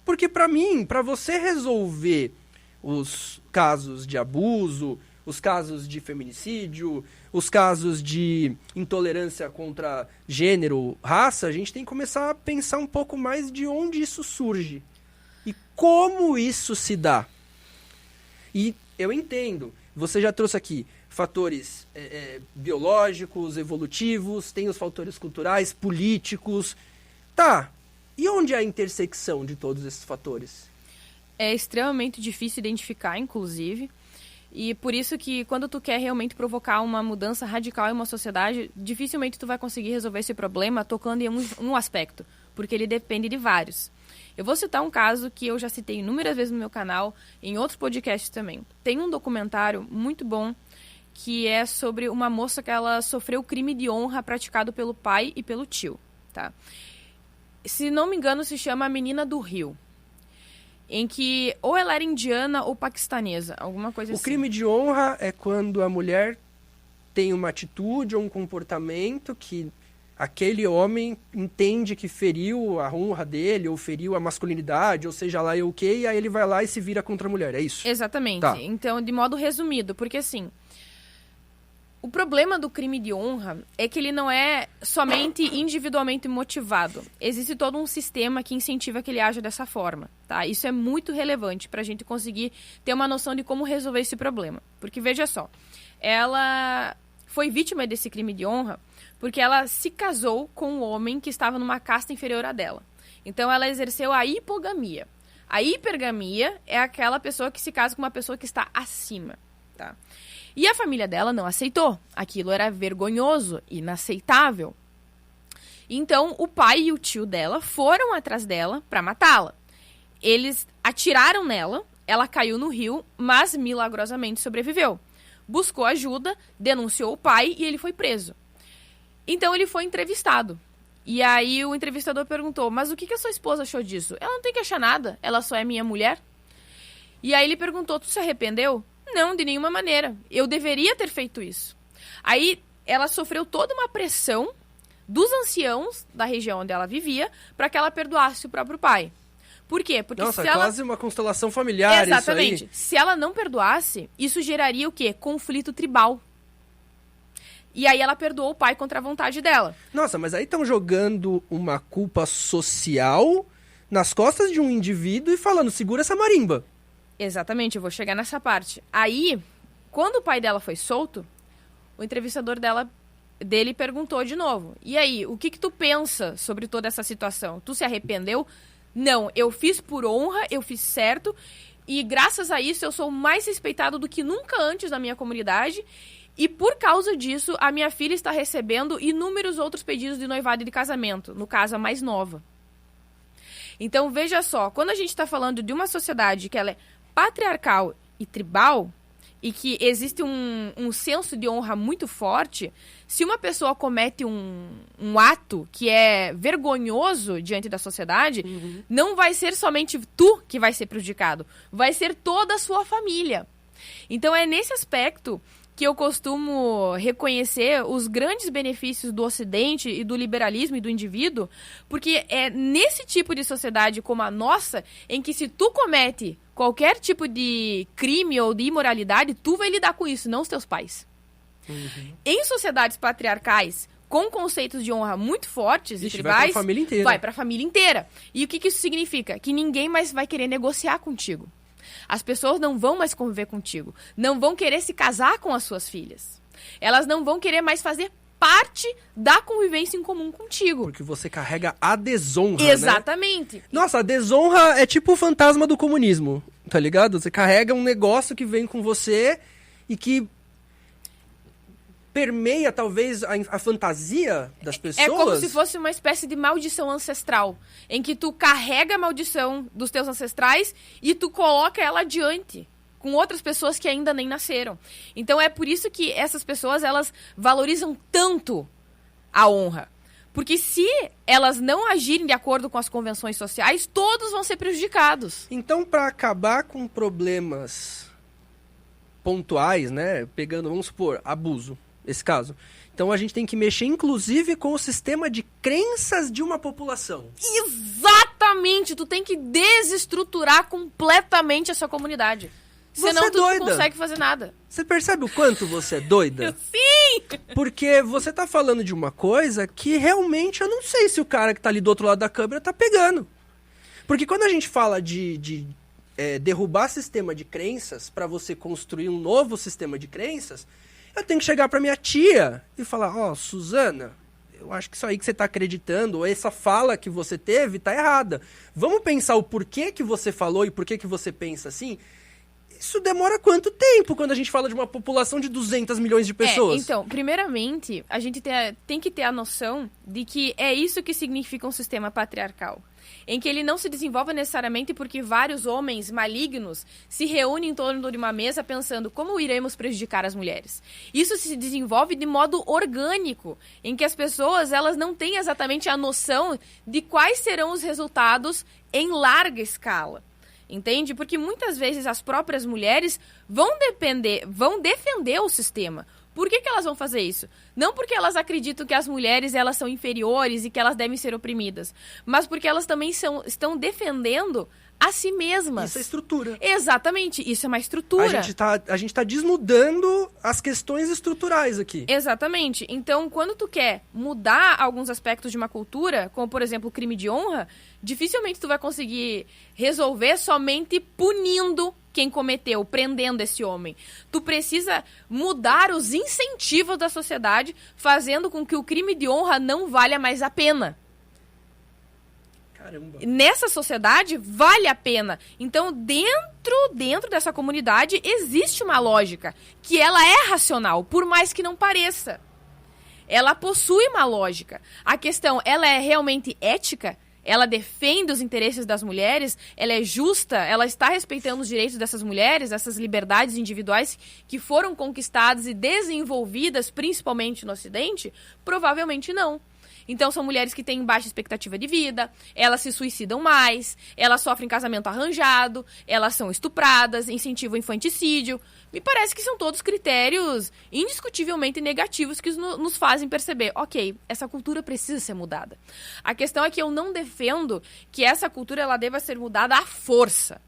Porque pra mim, pra você resolver os casos de abuso, os casos de feminicídio, os casos de intolerância contra gênero, raça, a gente tem que começar a pensar um pouco mais de onde isso surge. E como isso se dá. E eu entendo, você já trouxe aqui fatores biológicos, evolutivos, tem os fatores culturais, políticos. Tá, e onde é a intersecção de todos esses fatores? É extremamente difícil identificar, inclusive. E por isso que quando tu quer realmente provocar uma mudança radical em uma sociedade, dificilmente tu vai conseguir resolver esse problema tocando em um aspecto, porque ele depende de vários. Eu vou citar um caso que eu já citei inúmeras vezes no meu canal, em outros podcasts também. Tem um documentário muito bom que é sobre uma moça que ela sofreu crime de honra praticado pelo pai e pelo tio, tá? Se não me engano, se chama A Menina do Rio. Em que ou ela era indiana ou paquistanesa, alguma coisa assim. O crime de honra é quando a mulher tem uma atitude ou um comportamento que aquele homem entende que feriu a honra dele, ou feriu a masculinidade, ou seja lá o quê, e aí ele vai lá e se vira contra a mulher, é isso? Exatamente. Tá. Então, de modo resumido, porque assim, o problema do crime de honra é que ele não é somente individualmente motivado. Existe todo um sistema que incentiva que ele haja dessa forma, tá? Isso é muito relevante para a gente conseguir ter uma noção de como resolver esse problema. Porque, veja só, ela foi vítima desse crime de honra porque ela se casou com um homem que estava numa casta inferior à dela. Então, ela exerceu a hipogamia. A hipergamia é aquela pessoa que se casa com uma pessoa que está acima, tá? E a família dela não aceitou. Aquilo era vergonhoso, inaceitável. Então, o pai e o tio dela foram atrás dela para matá-la. Eles atiraram nela, ela caiu no rio, mas milagrosamente sobreviveu. Buscou ajuda, denunciou o pai e ele foi preso. Então, ele foi entrevistado. E aí, o entrevistador perguntou, mas o que a sua esposa achou disso? Ela não tem que achar nada, ela só é minha mulher. E aí, ele perguntou, tu se arrependeu? Não, de nenhuma maneira. Eu deveria ter feito isso. Aí, ela sofreu toda uma pressão dos anciãos da região onde ela vivia para que ela perdoasse o próprio pai. Por quê? Porque Nossa, se ela... quase uma constelação familiar. Exatamente. Isso aí. Se ela não perdoasse, isso geraria o quê? Conflito tribal. E aí ela perdoou o pai contra a vontade dela. Nossa, mas aí estão jogando uma culpa social nas costas de um indivíduo e falando, segura essa marimba. Exatamente, eu vou chegar nessa parte. Aí, quando o pai dela foi solto, o entrevistador dele perguntou de novo. E aí, o que tu pensa sobre toda essa situação? Tu se arrependeu? Não, eu fiz por honra, eu fiz certo. E graças a isso, eu sou mais respeitado do que nunca antes na minha comunidade. E por causa disso, a minha filha está recebendo inúmeros outros pedidos de noivado e de casamento. No caso, a mais nova. Então, veja só, quando a gente está falando de uma sociedade que ela é patriarcal e tribal, e que existe um senso de honra muito forte, se uma pessoa comete um ato que é vergonhoso diante da sociedade, não vai ser somente tu que vai ser prejudicado, vai ser toda a sua família. Então é nesse aspecto que eu costumo reconhecer os grandes benefícios do Ocidente e do liberalismo e do indivíduo, porque é nesse tipo de sociedade como a nossa, em que se tu comete qualquer tipo de crime ou de imoralidade, tu vai lidar com isso, não os teus pais. Em sociedades patriarcais, com conceitos de honra muito fortes e tribais, vai pra família inteira. Vai pra família inteira. E o que isso significa? Que ninguém mais vai querer negociar contigo. As pessoas não vão mais conviver contigo. Não vão querer se casar com as suas filhas. Elas não vão querer mais fazer parte da convivência em comum contigo. Porque você carrega a desonra, Exatamente. Né? Nossa, a desonra é tipo o fantasma do comunismo, tá ligado? Você carrega um negócio que vem com você e que permeia, talvez, a fantasia das pessoas. É como se fosse uma espécie de maldição ancestral, em que tu carrega a maldição dos teus ancestrais e tu coloca ela adiante com outras pessoas que ainda nem nasceram. Então é por isso que essas pessoas, elas valorizam tanto a honra. Porque se elas não agirem de acordo com as convenções sociais, todos vão ser prejudicados. Então, para acabar com problemas pontuais, né, pegando, vamos supor, abuso, esse caso. Então a gente tem que mexer, inclusive, com o sistema de crenças de uma população. Exatamente! Tu tem que desestruturar completamente a sua comunidade. Senão tu não consegue fazer nada. Você percebe o quanto você é doida? Sim! Porque você tá falando de uma coisa que realmente eu não sei se o cara que tá ali do outro lado da câmera tá pegando. Porque quando a gente fala de derrubar sistema de crenças para você construir um novo sistema de crenças, eu tenho que chegar pra minha tia e falar, ó, Suzana, eu acho que isso aí que você tá acreditando, ou essa fala que você teve, tá errada. Vamos pensar o porquê que você falou e por que você pensa assim? Isso demora quanto tempo quando a gente fala de uma população de 200 milhões de pessoas? Então, primeiramente, a gente tem que ter a noção de que é isso que significa um sistema patriarcal. Em que ele não se desenvolve necessariamente porque vários homens malignos se reúnem em torno de uma mesa pensando como iremos prejudicar as mulheres. Isso se desenvolve de modo orgânico, em que as pessoas elas não têm exatamente a noção de quais serão os resultados em larga escala. Entende? Porque muitas vezes as próprias mulheres vão defender o sistema. Por que elas vão fazer isso? Não porque elas acreditam que as mulheres elas são inferiores e que elas devem ser oprimidas, mas porque elas também estão defendendo a si mesmas. Isso é estrutura. Exatamente, isso é uma estrutura. A gente tá desnudando as questões estruturais aqui. Exatamente. Então, quando tu quer mudar alguns aspectos de uma cultura, como, por exemplo, o crime de honra, dificilmente tu vai conseguir resolver somente punindo quem cometeu, prendendo esse homem. Tu precisa mudar os incentivos da sociedade, fazendo com que o crime de honra não valha mais a pena. Caramba. Nessa sociedade, vale a pena. Então, dentro dessa comunidade, existe uma lógica, que ela é racional, por mais que não pareça. Ela possui uma lógica. A questão, ela é realmente ética? Ela defende os interesses das mulheres? Ela é justa? Ela está respeitando os direitos dessas mulheres, essas liberdades individuais que foram conquistadas e desenvolvidas, principalmente no Ocidente? Provavelmente não. Então, são mulheres que têm baixa expectativa de vida, elas se suicidam mais, elas sofrem casamento arranjado, elas são estupradas, incentivam o infanticídio. Me parece que são todos critérios indiscutivelmente negativos que nos fazem perceber, ok, essa cultura precisa ser mudada. A questão é que eu não defendo que essa cultura ela deva ser mudada à força,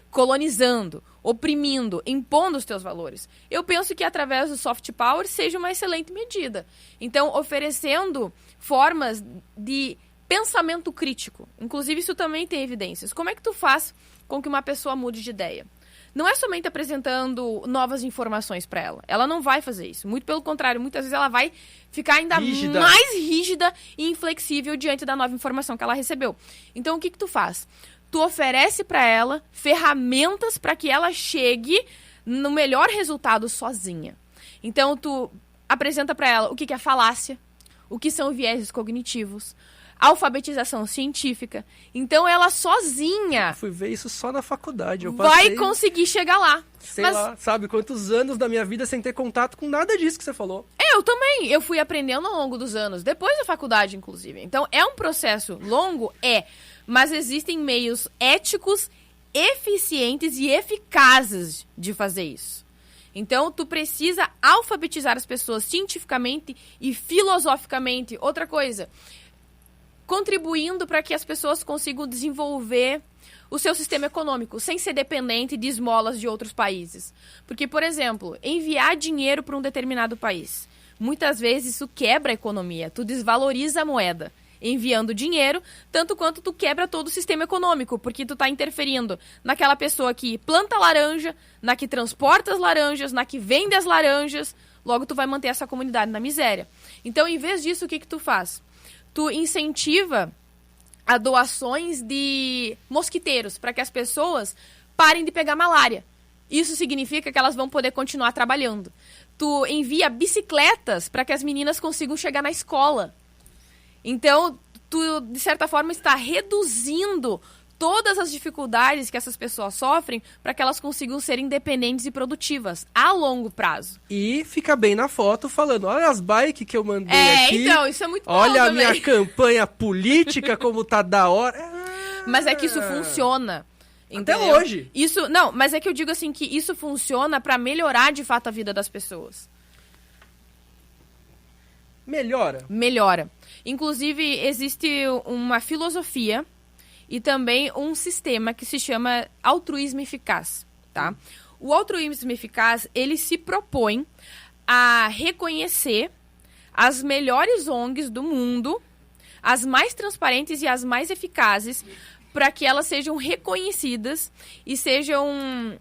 colonizando, oprimindo, impondo os teus valores. Eu penso que através do soft power seja uma excelente medida. Então, oferecendo formas de pensamento crítico. Inclusive, isso também tem evidências. Como é que tu faz com que uma pessoa mude de ideia? Não é somente apresentando novas informações para ela. Ela não vai fazer isso. Muito pelo contrário, muitas vezes ela vai ficar ainda mais rígida e inflexível diante da nova informação que ela recebeu. Então, o que tu faz? Tu oferece para ela ferramentas para que ela chegue no melhor resultado sozinha. Então, tu apresenta para ela o que é falácia, o que são vieses cognitivos, alfabetização científica. Então, ela sozinha... Eu fui ver isso só na faculdade. Vai conseguir chegar lá. Sei lá, sabe quantos anos da minha vida sem ter contato com nada disso que você falou. Eu também. Eu fui aprendendo ao longo dos anos, depois da faculdade, inclusive. Então, é um processo longo? Mas existem meios éticos, eficientes e eficazes de fazer isso. Então, tu precisa alfabetizar as pessoas cientificamente e filosoficamente. Outra coisa, contribuindo para que as pessoas consigam desenvolver o seu sistema econômico, sem ser dependente de esmolas de outros países. Porque, por exemplo, enviar dinheiro para um determinado país, muitas vezes isso quebra a economia, tu desvaloriza a moeda. Enviando dinheiro, tanto quanto tu quebra todo o sistema econômico, porque tu tá interferindo naquela pessoa que planta laranja, na que transporta as laranjas, na que vende as laranjas, logo tu vai manter essa comunidade na miséria. Então, em vez disso, o que tu faz? Tu incentiva a doações de mosquiteiros, para que as pessoas parem de pegar malária. Isso significa que elas vão poder continuar trabalhando. Tu envia bicicletas para que as meninas consigam chegar na escola. Então, tu, de certa forma, está reduzindo todas as dificuldades que essas pessoas sofrem para que elas consigam ser independentes e produtivas a longo prazo. E fica bem na foto falando, olha as bikes que eu mandei aqui. Então, isso é muito bom olha também. A minha campanha política, como tá da hora. Mas é que isso funciona. Entendeu? Até hoje. Isso, não, mas é que eu digo assim que isso funciona para melhorar de fato a vida das pessoas. Melhora. Inclusive, existe uma filosofia e também um sistema que se chama altruísmo eficaz, tá? O altruísmo eficaz, ele se propõe a reconhecer as melhores ONGs do mundo, as mais transparentes e as mais eficazes, para que elas sejam reconhecidas e sejam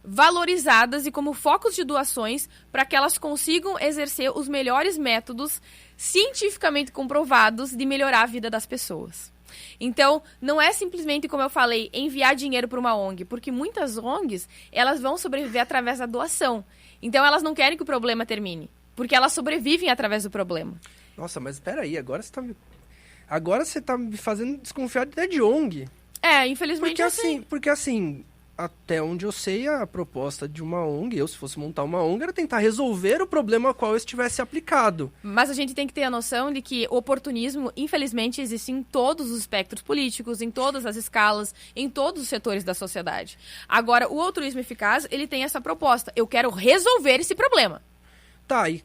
valorizadas e como focos de doações para que elas consigam exercer os melhores métodos cientificamente comprovados de melhorar a vida das pessoas. Então, não é simplesmente, como eu falei, enviar dinheiro para uma ONG, porque muitas ONGs, elas vão sobreviver através da doação. Então, elas não querem que o problema termine, porque elas sobrevivem através do problema. Nossa, mas espera aí, agora você tá me fazendo desconfiar até de ONG. Infelizmente Porque assim, até onde eu sei, a proposta de uma ONG, se fosse montar uma ONG, era tentar resolver o problema ao qual eu estivesse aplicado. Mas a gente tem que ter a noção de que o oportunismo, infelizmente, existe em todos os espectros políticos, em todas as escalas, em todos os setores da sociedade. Agora, o altruísmo eficaz, ele tem essa proposta. Eu quero resolver esse problema. Tá, e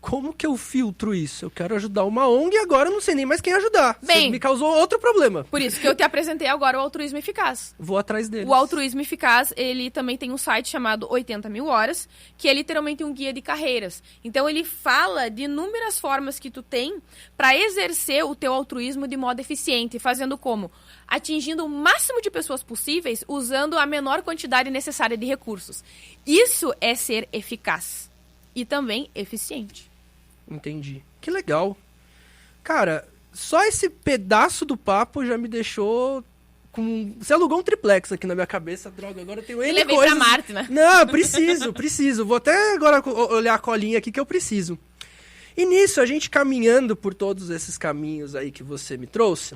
como que eu filtro isso? Eu quero ajudar uma ONG e agora eu não sei nem mais quem ajudar. Bem, Você me causou outro problema. Por isso que eu te apresentei agora o Altruísmo Eficaz. Vou atrás dele. O Altruísmo Eficaz, ele também tem um site chamado 80 Mil Horas, que é literalmente um guia de carreiras. Então, ele fala de inúmeras formas que tu tem para exercer o teu altruísmo de modo eficiente, fazendo como? Atingindo o máximo de pessoas possíveis, usando a menor quantidade necessária de recursos. Isso é ser eficaz e também eficiente. Entendi. Que legal. Cara, só esse pedaço do papo já me deixou com... Você alugou um triplex aqui na minha cabeça, droga, agora eu tenho N Levei coisas... pra Marte, né? Não, preciso. Vou até agora olhar a colinha aqui que eu preciso. E nisso, a gente caminhando por todos esses caminhos aí que você me trouxe,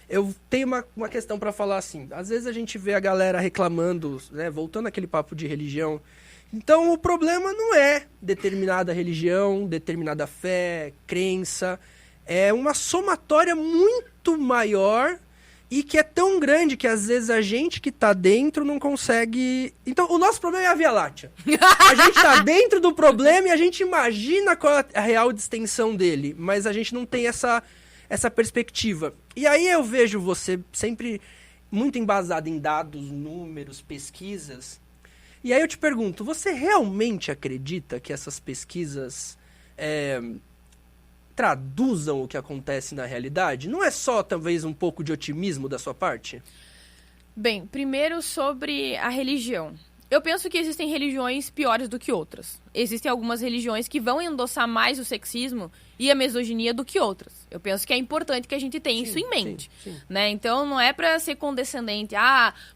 eu tenho uma questão pra falar assim. Às vezes a gente vê a galera reclamando, né, voltando àquele papo de religião. Então, o problema não é determinada religião, determinada fé, crença. É uma somatória muito maior e que é tão grande que, às vezes, a gente que tá dentro não consegue... Então, o nosso problema é a Via Láctea. A gente tá dentro do problema e a gente imagina qual é a real extensão dele, mas a gente não tem essa perspectiva. E aí eu vejo você sempre muito embasado em dados, números, pesquisas... E aí eu te pergunto, você realmente acredita que essas pesquisas traduzam o que acontece na realidade? Não é só, talvez, um pouco de otimismo da sua parte? Bem, primeiro sobre a religião. Eu penso que existem religiões piores do que outras. Existem algumas religiões que vão endossar mais o sexismo e a misoginia do que outras. Eu penso que é importante que a gente tenha isso em mente. Sim. Né? Então, não é para ser condescendente,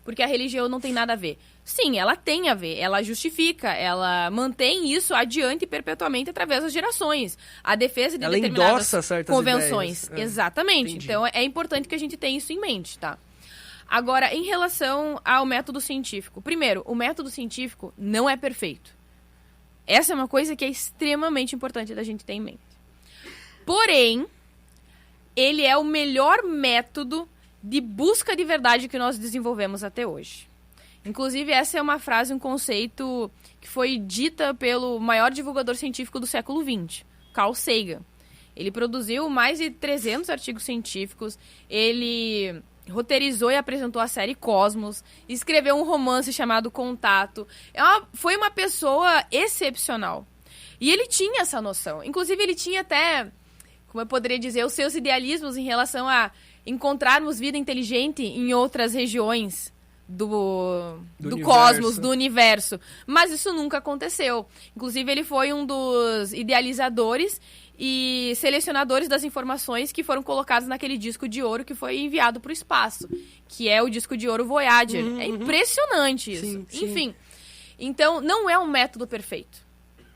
porque a religião não tem nada a ver. Sim, ela tem a ver, ela justifica, ela mantém isso adiante perpetuamente através das gerações. A defesa de ela determinadas endossa certas convenções. ideias. Exatamente. Entendi. Então, é importante que a gente tenha isso em mente, tá? Agora, em relação ao método científico. Primeiro, o método científico não é perfeito. Essa é uma coisa que é extremamente importante da gente ter em mente. Porém, ele é o melhor método de busca de verdade que nós desenvolvemos até hoje. Inclusive, essa é uma frase, um conceito que foi dita pelo maior divulgador científico do século XX, Carl Sagan. Ele produziu mais de 300 artigos científicos, ele roteirizou e apresentou a série Cosmos, escreveu um romance chamado Contato. Foi uma pessoa excepcional. E ele tinha essa noção. Inclusive, ele tinha até, como eu poderia dizer, os seus idealismos em relação a encontrarmos vida inteligente em outras regiões do cosmos, do universo. Mas isso nunca aconteceu. Inclusive, ele foi um dos idealizadores e selecionadores das informações que foram colocadas naquele disco de ouro que foi enviado para o espaço, que é o disco de ouro Voyager. É impressionante isso. Sim. Enfim, então não é um método perfeito.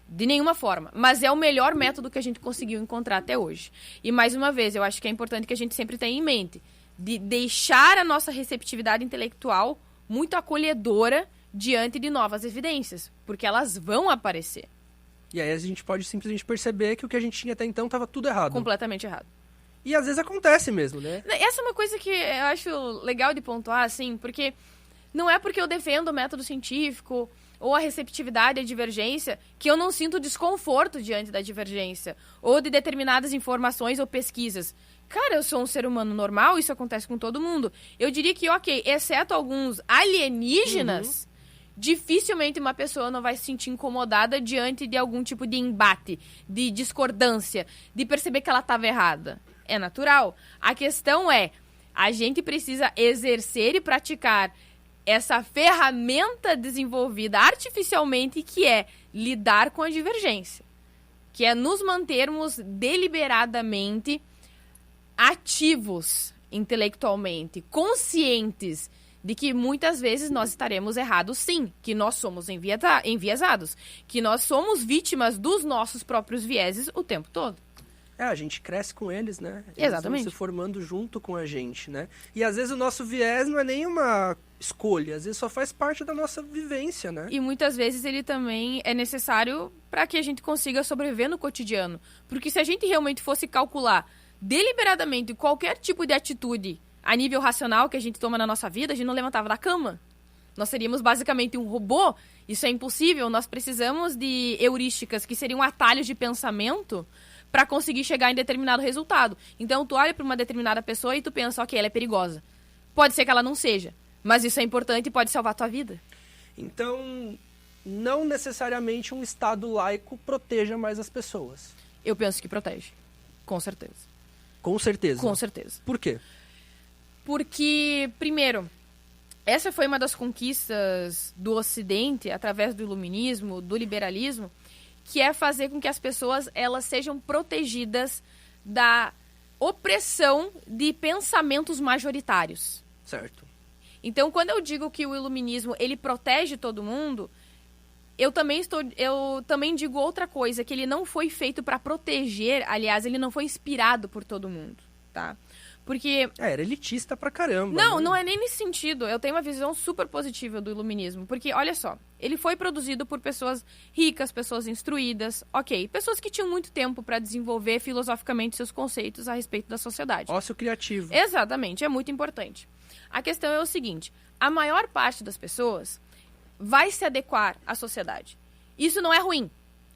De nenhuma forma. Mas é o melhor método que a gente conseguiu encontrar até hoje. E, mais uma vez, eu acho que é importante que a gente sempre tenha em mente de deixar a nossa receptividade intelectual muito acolhedora diante de novas evidências, porque elas vão aparecer. E aí a gente pode simplesmente perceber que o que a gente tinha até então estava tudo errado. Completamente errado. E às vezes acontece mesmo, né? Essa é uma coisa que eu acho legal de pontuar, assim, porque não é porque eu defendo o método científico ou a receptividade e a divergência que eu não sinto desconforto diante da divergência ou de determinadas informações ou pesquisas. Cara, eu sou um ser humano normal, isso acontece com todo mundo. Eu diria que, ok, exceto alguns alienígenas, dificilmente uma pessoa não vai se sentir incomodada diante de algum tipo de embate, de discordância, de perceber que ela estava errada. É natural. A questão é, a gente precisa exercer e praticar essa ferramenta desenvolvida artificialmente que é lidar com a divergência, que é nos mantermos deliberadamente ativos intelectualmente, conscientes de que muitas vezes nós estaremos errados sim, que nós somos enviesados, que nós somos vítimas dos nossos próprios vieses o tempo todo. A gente cresce com eles, né? Eles Exatamente. vão se formando junto com a gente, né? E às vezes o nosso viés não é nem uma escolha, às vezes só faz parte da nossa vivência, né? E muitas vezes ele também é necessário para que a gente consiga sobreviver no cotidiano. Porque se a gente realmente fosse calcular deliberadamente qualquer tipo de atitude a nível racional que a gente toma na nossa vida, a gente não levantava da cama. Nós seríamos basicamente um robô. Isso é impossível. Nós precisamos de heurísticas, que seriam atalhos de pensamento, para conseguir chegar em determinado resultado. Então, tu olha para uma determinada pessoa e tu pensa, ok, ela é perigosa. Pode ser que ela não seja, mas isso é importante e pode salvar a tua vida. Então, não necessariamente um Estado laico proteja mais as pessoas. Eu penso que protege. Com certeza. Com certeza. Com certeza. Por quê? Porque, primeiro, essa foi uma das conquistas do Ocidente, através do iluminismo, do liberalismo, que é fazer com que as pessoas elas sejam protegidas da opressão de pensamentos majoritários. Certo. Então, quando eu digo que o iluminismo ele protege todo mundo, eu também digo outra coisa, que ele não foi feito para proteger, aliás, ele não foi inspirado por todo mundo, tá? Porque... era elitista pra caramba. Não é nem nesse sentido. Eu tenho uma visão super positiva do iluminismo. Porque, olha só, ele foi produzido por pessoas ricas, pessoas instruídas, ok. Pessoas que tinham muito tempo para desenvolver filosoficamente seus conceitos a respeito da sociedade. Ócio criativo. Exatamente, é muito importante. A questão é o seguinte, a maior parte das pessoas vai se adequar à sociedade. Isso não é ruim.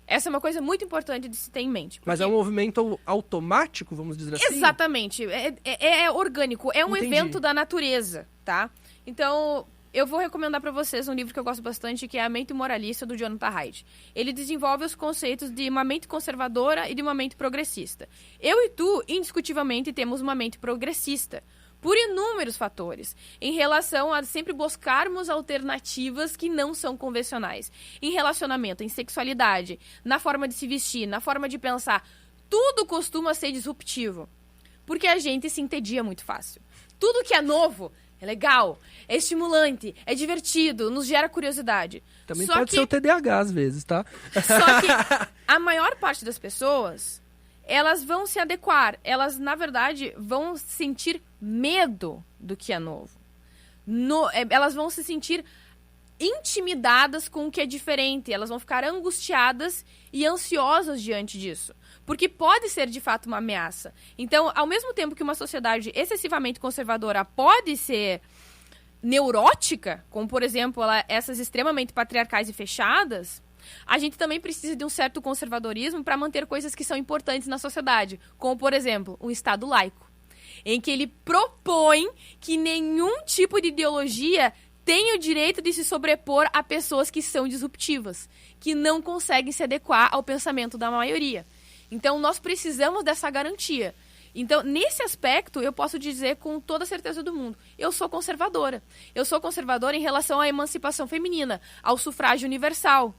Essa é uma coisa muito importante de se ter em mente. Mas é um movimento automático, vamos dizer assim? Exatamente. É orgânico. É um Entendi. evento da natureza, tá? Então, eu vou recomendar pra vocês um livro que eu gosto bastante, que é A Mente Moralista, do Jonathan Haidt. Ele desenvolve os conceitos de uma mente conservadora e de uma mente progressista. Eu e tu, indiscutivelmente, temos uma mente progressista. Por inúmeros fatores, em relação a sempre buscarmos alternativas que não são convencionais. Em relacionamento, em sexualidade, na forma de se vestir, na forma de pensar. Tudo costuma ser disruptivo, porque a gente se entedia muito fácil. Tudo que é novo é legal, é estimulante, é divertido, nos gera curiosidade. Também pode ser o TDAH às vezes, tá? Só que a maior parte das pessoas... elas vão se adequar, elas, na verdade, vão sentir medo do que é novo. Elas vão se sentir intimidadas com o que é diferente, elas vão ficar angustiadas e ansiosas diante disso. Porque pode ser, de fato, uma ameaça. Então, ao mesmo tempo que uma sociedade excessivamente conservadora pode ser neurótica, como, por exemplo, essas extremamente patriarcais e fechadas... a gente também precisa de um certo conservadorismo para manter coisas que são importantes na sociedade, como, por exemplo, um Estado laico, em que ele propõe que nenhum tipo de ideologia tenha o direito de se sobrepor a pessoas que são disruptivas, que não conseguem se adequar ao pensamento da maioria. Então, nós precisamos dessa garantia. Então, nesse aspecto, eu posso dizer com toda a certeza do mundo, eu sou conservadora. Eu sou conservadora em relação à emancipação feminina, ao sufrágio universal,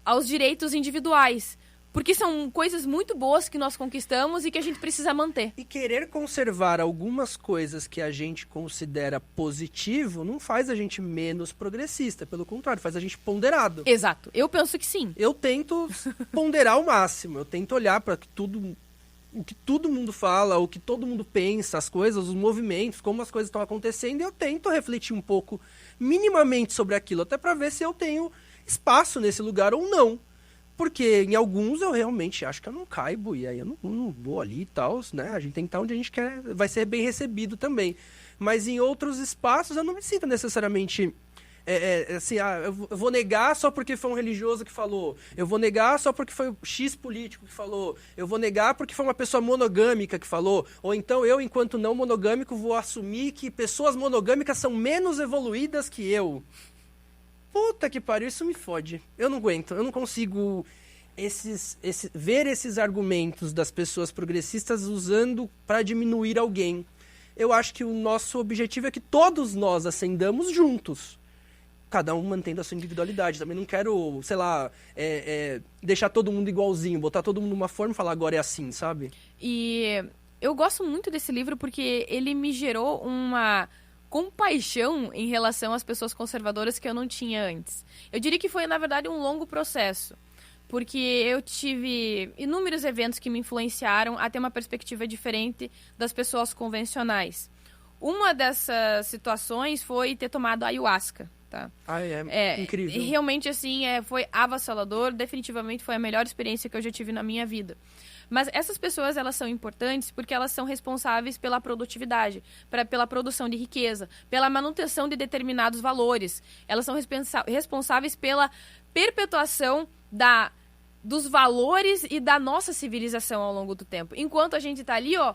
aos direitos individuais. Porque são coisas muito boas que nós conquistamos e que a gente precisa manter. E querer conservar algumas coisas que a gente considera positivo não faz a gente menos progressista. Pelo contrário, faz a gente ponderado. Exato. Eu penso que sim. Eu tento ponderar ao máximo. Eu tento olhar para o que todo mundo fala, o que todo mundo pensa, as coisas, os movimentos, como as coisas estão acontecendo. E eu tento refletir um pouco, minimamente, sobre aquilo. Até para ver se eu tenho espaço nesse lugar ou não. Porque em alguns eu realmente acho que eu não caibo, e aí eu não vou ali e tal, né? A gente tem que estar onde a gente quer, vai ser bem recebido também. Mas em outros espaços eu não me sinto necessariamente assim, eu vou negar só porque foi um religioso que falou, eu vou negar só porque foi X político que falou, eu vou negar porque foi uma pessoa monogâmica que falou, ou então eu, enquanto não monogâmico, vou assumir que pessoas monogâmicas são menos evoluídas que eu. Puta que pariu, isso me fode. Eu não aguento, eu não consigo ver esses argumentos das pessoas progressistas usando para diminuir alguém. Eu acho que o nosso objetivo é que todos nós ascendamos juntos. Cada um mantendo a sua individualidade. Também não quero, sei lá, deixar todo mundo igualzinho, botar todo mundo numa forma e falar agora é assim, sabe? E eu gosto muito desse livro porque ele me gerou uma compaixão em relação às pessoas conservadoras que eu não tinha antes. Eu diria que foi, na verdade, um longo processo, porque eu tive inúmeros eventos que me influenciaram a ter uma perspectiva diferente das pessoas convencionais. Uma dessas situações foi ter tomado ayahuasca, tá? Incrível. Realmente, assim, foi avassalador, definitivamente foi a melhor experiência que eu já tive na minha vida. Mas essas pessoas, elas são importantes porque elas são responsáveis pela produtividade, pela produção de riqueza, pela manutenção de determinados valores. Elas são responsáveis pela perpetuação dos valores e da nossa civilização ao longo do tempo. Enquanto a gente tá ali, ó,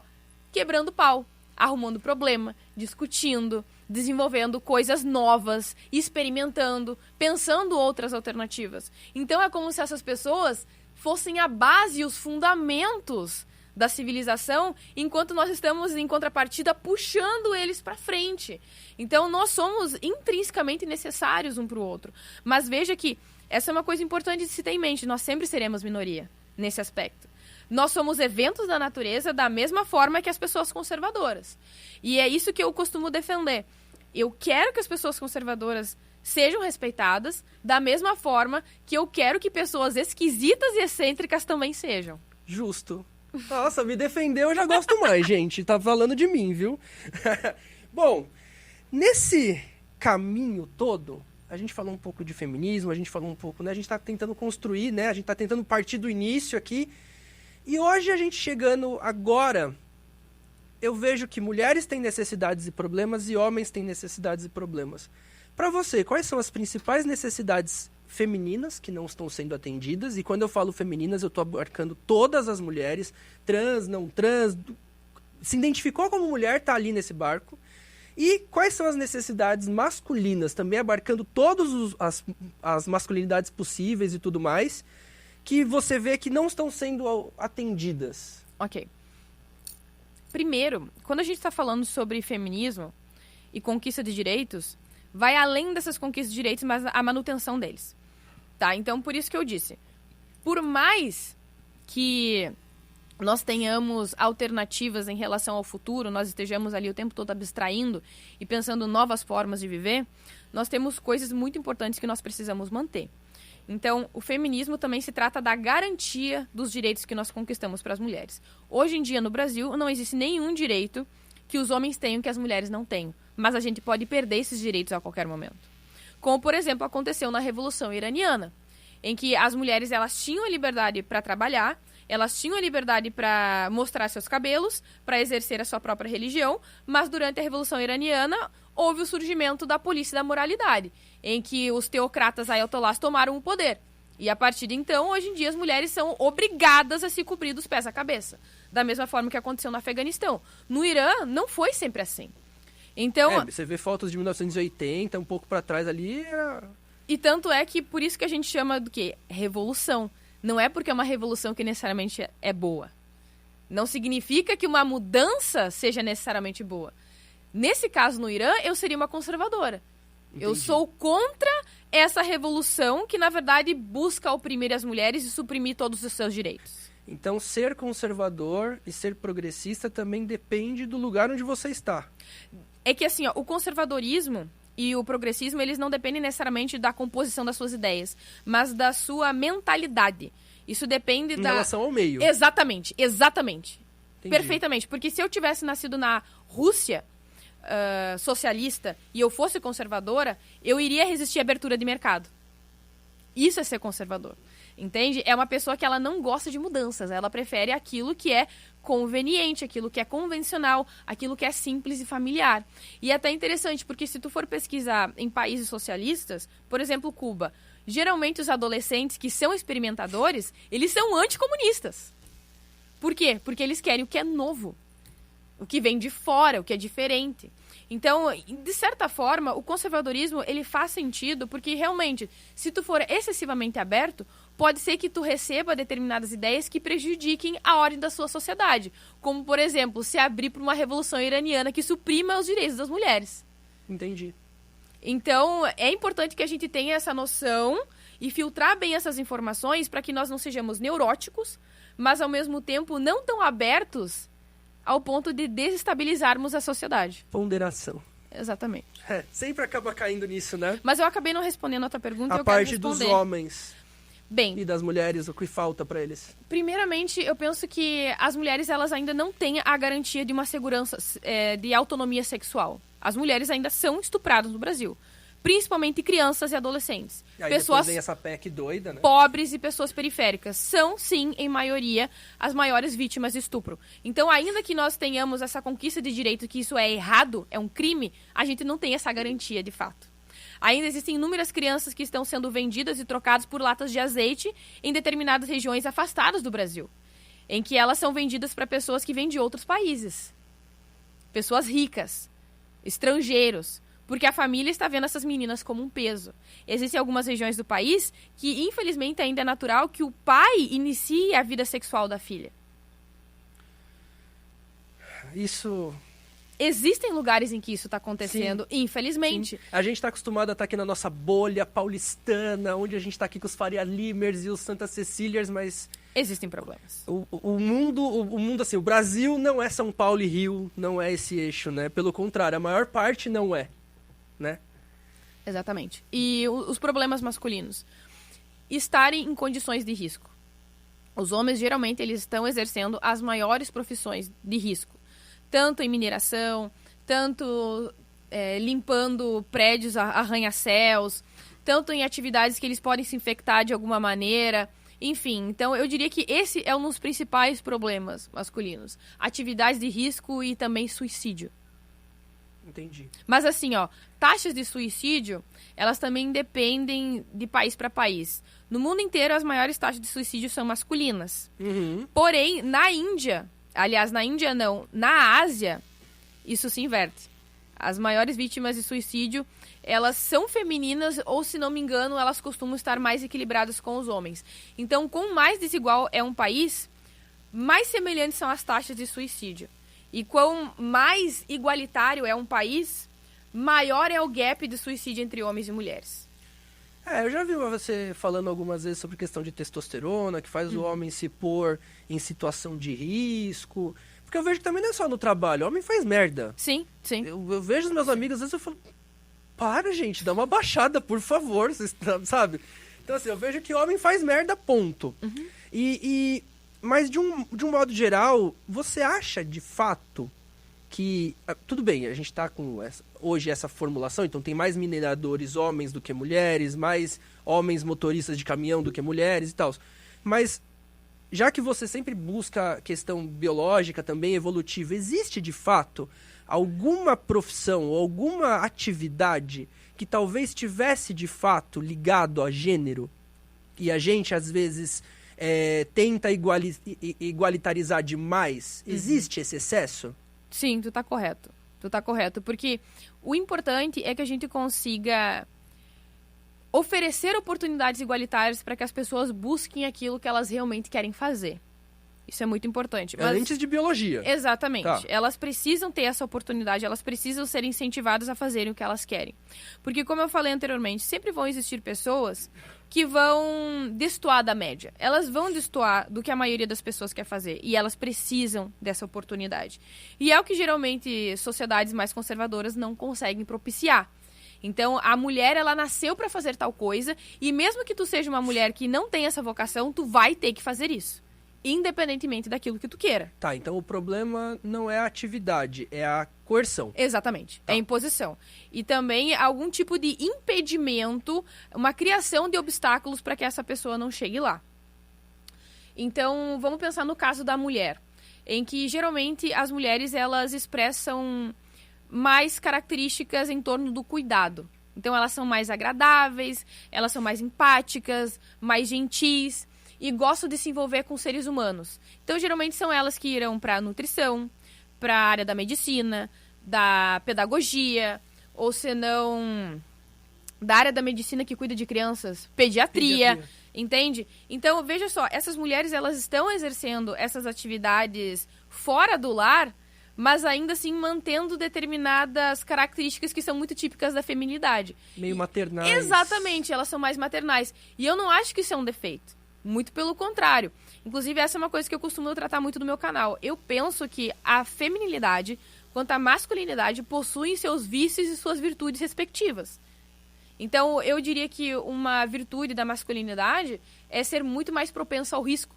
quebrando pau, arrumando problema, discutindo, desenvolvendo coisas novas, experimentando, pensando outras alternativas. Então é como se essas pessoas fossem a base e os fundamentos da civilização, enquanto nós estamos, em contrapartida, puxando eles para frente. Então nós somos intrinsecamente necessários um para o outro. Mas veja que essa é uma coisa importante de se ter em mente, nós sempre seremos minoria nesse aspecto. Nós somos eventos da natureza da mesma forma que as pessoas conservadoras. E é isso que eu costumo defender. Eu quero que as pessoas conservadoras sejam respeitadas da mesma forma que eu quero que pessoas esquisitas e excêntricas também sejam. Justo. Nossa, me defendeu, eu já gosto mais, gente. Tá falando de mim, viu? Bom, nesse caminho todo, a gente falou um pouco de feminismo, a gente falou um pouco, né? A gente tá tentando construir, né? A gente tá tentando partir do início aqui. E hoje a gente chegando agora, eu vejo que mulheres têm necessidades e problemas e homens têm necessidades e problemas. Para você, quais são as principais necessidades femininas que não estão sendo atendidas? E quando eu falo femininas, eu estou abarcando todas as mulheres, trans, não trans, se identificou como mulher, está ali nesse barco. E quais são as necessidades masculinas, também abarcando todas as masculinidades possíveis e tudo mais, que você vê que não estão sendo atendidas? Ok. Primeiro, quando a gente está falando sobre feminismo e conquista de direitos, vai além dessas conquistas de direitos, mas a manutenção deles. Tá? Então, por isso que eu disse, por mais que nós tenhamos alternativas em relação ao futuro, nós estejamos ali o tempo todo abstraindo e pensando novas formas de viver, nós temos coisas muito importantes que nós precisamos manter. Então, o feminismo também se trata da garantia dos direitos que nós conquistamos para as mulheres. Hoje em dia, no Brasil, não existe nenhum direito que os homens tenham que as mulheres não tenham. Mas a gente pode perder esses direitos a qualquer momento. Como, por exemplo, aconteceu na Revolução Iraniana, em que as mulheres elas tinham a liberdade para trabalhar, elas tinham a liberdade para mostrar seus cabelos, para exercer a sua própria religião, mas durante a Revolução Iraniana houve o surgimento da polícia da moralidade, em que os teocratas ayatolás tomaram o poder. E a partir de então, hoje em dia, as mulheres são obrigadas a se cobrir dos pés à cabeça. Da mesma forma que aconteceu no Afeganistão. No Irã, não foi sempre assim. Então, você vê fotos de 1980, um pouco para trás ali. E tanto é que por isso que a gente chama do quê? Revolução. Não é porque é uma revolução que necessariamente é boa. Não significa que uma mudança seja necessariamente boa. Nesse caso, no Irã, eu seria uma conservadora. Entendi. Eu sou contra essa revolução que, na verdade, busca oprimir as mulheres e suprimir todos os seus direitos. Então, ser conservador e ser progressista também depende do lugar onde você está. É que, assim, ó, o conservadorismo e o progressismo, eles não dependem necessariamente da composição das suas ideias, mas da sua mentalidade. Isso depende em relação ao meio. Exatamente. Entendi. Perfeitamente. Porque se eu tivesse nascido na Rússia socialista e eu fosse conservadora, eu iria resistir à abertura de mercado. Isso é ser conservador. Entende? É uma pessoa que ela não gosta de mudanças. Ela prefere aquilo que é conveniente, aquilo que é convencional, aquilo que é simples e familiar. E é até interessante, porque se tu for pesquisar em países socialistas, por exemplo, Cuba, geralmente os adolescentes que são experimentadores, eles são anticomunistas. Por quê? Porque eles querem o que é novo, o que vem de fora, o que é diferente. Então, de certa forma, o conservadorismo, ele faz sentido, porque realmente, se tu for excessivamente aberto, pode ser que tu receba determinadas ideias que prejudiquem a ordem da sua sociedade. Como, por exemplo, se abrir para uma revolução iraniana que suprima os direitos das mulheres. Entendi. Então, é importante que a gente tenha essa noção e filtrar bem essas informações para que nós não sejamos neuróticos, mas, ao mesmo tempo, não tão abertos ao ponto de desestabilizarmos a sociedade. Ponderação. Exatamente. Sempre acaba caindo nisso, né? Mas eu acabei não respondendo a tua pergunta e eu quero responder. A parte dos homens. Bem, e das mulheres, o que falta para eles? Primeiramente, eu penso que as mulheres elas ainda não têm a garantia de uma segurança de autonomia sexual. As mulheres ainda são estupradas no Brasil. principalmente crianças e adolescentes. E aí Pessoas depois vem essa PEC doida, né? pobres e pessoas periféricas são, sim, em maioria, as maiores vítimas de estupro. Então, ainda que nós tenhamos essa conquista de direito que isso é errado, é um crime, a gente não tem essa garantia, de fato. Ainda existem inúmeras crianças que estão sendo vendidas e trocadas por latas de azeite em determinadas regiões afastadas do Brasil, em que elas são vendidas para pessoas que vêm de outros países. Pessoas ricas, estrangeiros, porque a família está vendo essas meninas como um peso. Existem algumas regiões do país que, infelizmente, ainda é natural que o pai inicie a vida sexual da filha. Isso... Existem lugares em que isso está acontecendo, sim, infelizmente. Sim. A gente está acostumado a estar aqui na nossa bolha paulistana, onde a gente está aqui com os Faria Limers e os Santa Cecílias, mas... Existem problemas. O mundo, assim, o Brasil não é São Paulo e Rio, não é esse eixo, né? Pelo contrário, a maior parte não é, né? Exatamente. E os problemas masculinos. Estarem em condições de risco. Os homens, geralmente, eles estão exercendo as maiores profissões de risco. Tanto em mineração, tanto limpando prédios, arranha-céus, tanto em atividades que eles podem se infectar de alguma maneira. Enfim, então eu diria que esse é um dos principais problemas masculinos. Atividades de risco e também suicídio. Entendi. Mas assim, ó, taxas de suicídio, elas também dependem de país para país. No mundo inteiro, as maiores taxas de suicídio são masculinas. Uhum. Porém, na Índia, aliás, na Índia não, na Ásia, isso se inverte. As maiores vítimas de suicídio, elas são femininas ou, se não me engano, elas costumam estar mais equilibradas com os homens. Então, quanto mais desigual é um país, mais semelhantes são as taxas de suicídio. E quanto mais igualitário é um país, maior é o gap de suicídio entre homens e mulheres. Eu já vi você falando algumas vezes sobre questão de testosterona, que faz o homem se pôr em situação de risco. Porque eu vejo que também não é só no trabalho, o homem faz merda. Sim, sim. Eu vejo os meus amigos, às vezes eu falo, para, gente, dá uma baixada, por favor, vocês, sabe? Então, assim, eu vejo que o homem faz merda, ponto. Uhum. Mas, de um modo geral, você acha, de fato, que... Tudo bem, a gente tá com hoje essa formulação, então tem mais mineradores homens do que mulheres, mais homens motoristas de caminhão do que mulheres e tal. Mas, já que você sempre busca questão biológica também, evolutiva, existe, de fato, alguma profissão ou alguma atividade que talvez tivesse, de fato, ligado a gênero? E a gente, às vezes... tenta igualitarizar demais. Existe esse excesso? Sim, tu tá correto. Porque o importante é que a gente consiga oferecer oportunidades igualitárias para que as pessoas busquem aquilo que elas realmente querem fazer. Isso é muito importante. Mas... Antes de biologia. Exatamente. Tá. Elas precisam ter essa oportunidade, elas precisam ser incentivadas a fazerem o que elas querem. Porque, como eu falei anteriormente, sempre vão existir pessoas que vão destoar da média. Elas vão destoar do que a maioria das pessoas quer fazer. E elas precisam dessa oportunidade. E é o que, geralmente, sociedades mais conservadoras não conseguem propiciar. Então, a mulher, ela nasceu para fazer tal coisa, e mesmo que tu seja uma mulher que não tem essa vocação, tu vai ter que fazer isso. Independentemente daquilo que tu queira. Tá, então o problema não é a atividade, é a coerção. Exatamente, é a imposição. E também algum tipo de impedimento, uma criação de obstáculos para que essa pessoa não chegue lá. Então, vamos pensar no caso da mulher, em que geralmente as mulheres, elas expressam mais características em torno do cuidado. Então, elas são mais agradáveis, elas são mais empáticas, mais gentis, e gostam de se envolver com seres humanos. Então, geralmente, são elas que irão para a nutrição, para a área da medicina, da pedagogia, ou senão da área da medicina que cuida de crianças, pediatria. Entende? Então, veja só, essas mulheres, elas estão exercendo essas atividades fora do lar, mas ainda assim mantendo determinadas características que são muito típicas da feminilidade. Meio maternais. Exatamente, elas são mais maternais. E eu não acho que isso é um defeito. Muito pelo contrário. Inclusive, essa é uma coisa que eu costumo tratar muito no meu canal. Eu penso que a feminilidade, quanto a masculinidade, possuem seus vícios e suas virtudes respectivas. Então, eu diria que uma virtude da masculinidade é ser muito mais propensa ao risco.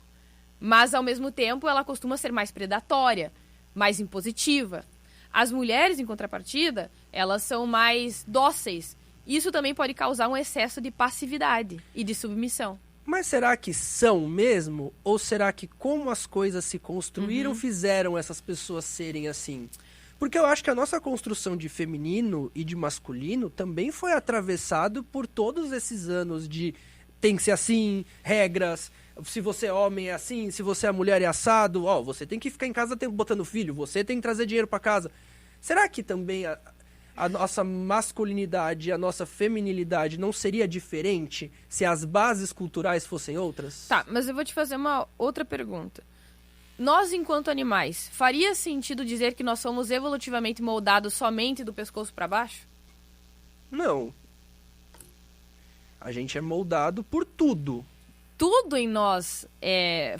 Mas, ao mesmo tempo, ela costuma ser mais predatória, mais impositiva. As mulheres, em contrapartida, elas são mais dóceis Isso também pode causar um excesso de passividade e de submissão. Mas será que são mesmo? Ou será que como as coisas se construíram, fizeram essas pessoas serem assim? Porque eu acho que a nossa construção de feminino e de masculino também foi atravessado por todos esses anos de tem que ser assim, regras, se você é homem é assim, se você é mulher é assado, ó, você tem que ficar em casa botando filho, você tem que trazer dinheiro para casa. Será que também a nossa masculinidade e a nossa feminilidade não seria diferente se as bases culturais fossem outras? Tá, mas eu vou te fazer uma outra pergunta. Nós, enquanto animais, faria sentido dizer que nós somos evolutivamente moldados somente do pescoço para baixo? Não. A gente é moldado por tudo. Tudo em nós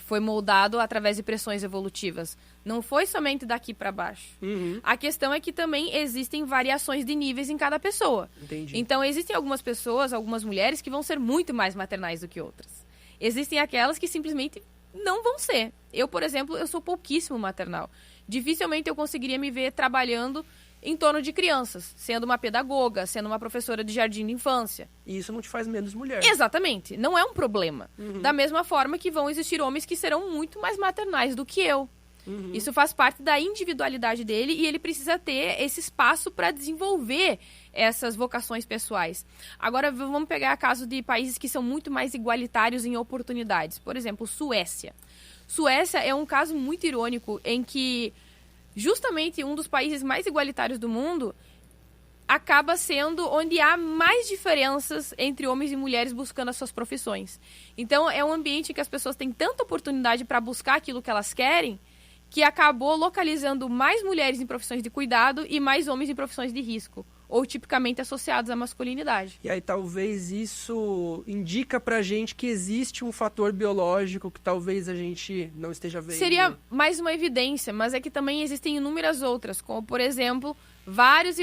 foi moldado através de pressões evolutivas. Não foi somente daqui para baixo. A questão é que também existem variações de níveis em cada pessoa. Entendi. Então, existem algumas pessoas, algumas mulheres que vão ser muito mais maternais do que outras. Existem aquelas que simplesmente não vão ser. Eu, por exemplo, eu sou pouquíssimo maternal. Dificilmente eu conseguiria me ver trabalhando em torno de crianças, sendo uma pedagoga, sendo uma professora de jardim de infância. E isso não te faz menos mulher. Exatamente. Não é um problema. Da mesma forma que vão existir homens que serão muito mais maternais do que eu. Isso faz parte da individualidade dele e ele precisa ter esse espaço para desenvolver essas vocações pessoais. Agora, vamos pegar caso de países que são muito mais igualitários em oportunidades. Por exemplo, Suécia. Suécia é um caso muito irônico em que justamente um dos países mais igualitários do mundo acaba sendo onde há mais diferenças entre homens e mulheres buscando as suas profissões. Então, é um ambiente em que as pessoas têm tanta oportunidade para buscar aquilo que elas querem que acabou localizando mais mulheres em profissões de cuidado e mais homens em profissões de risco, ou tipicamente associados à masculinidade. E aí talvez isso indica pra gente que existe um fator biológico que talvez a gente não esteja vendo. Seria mais uma evidência, mas é que também existem inúmeras outras, como, por exemplo, vários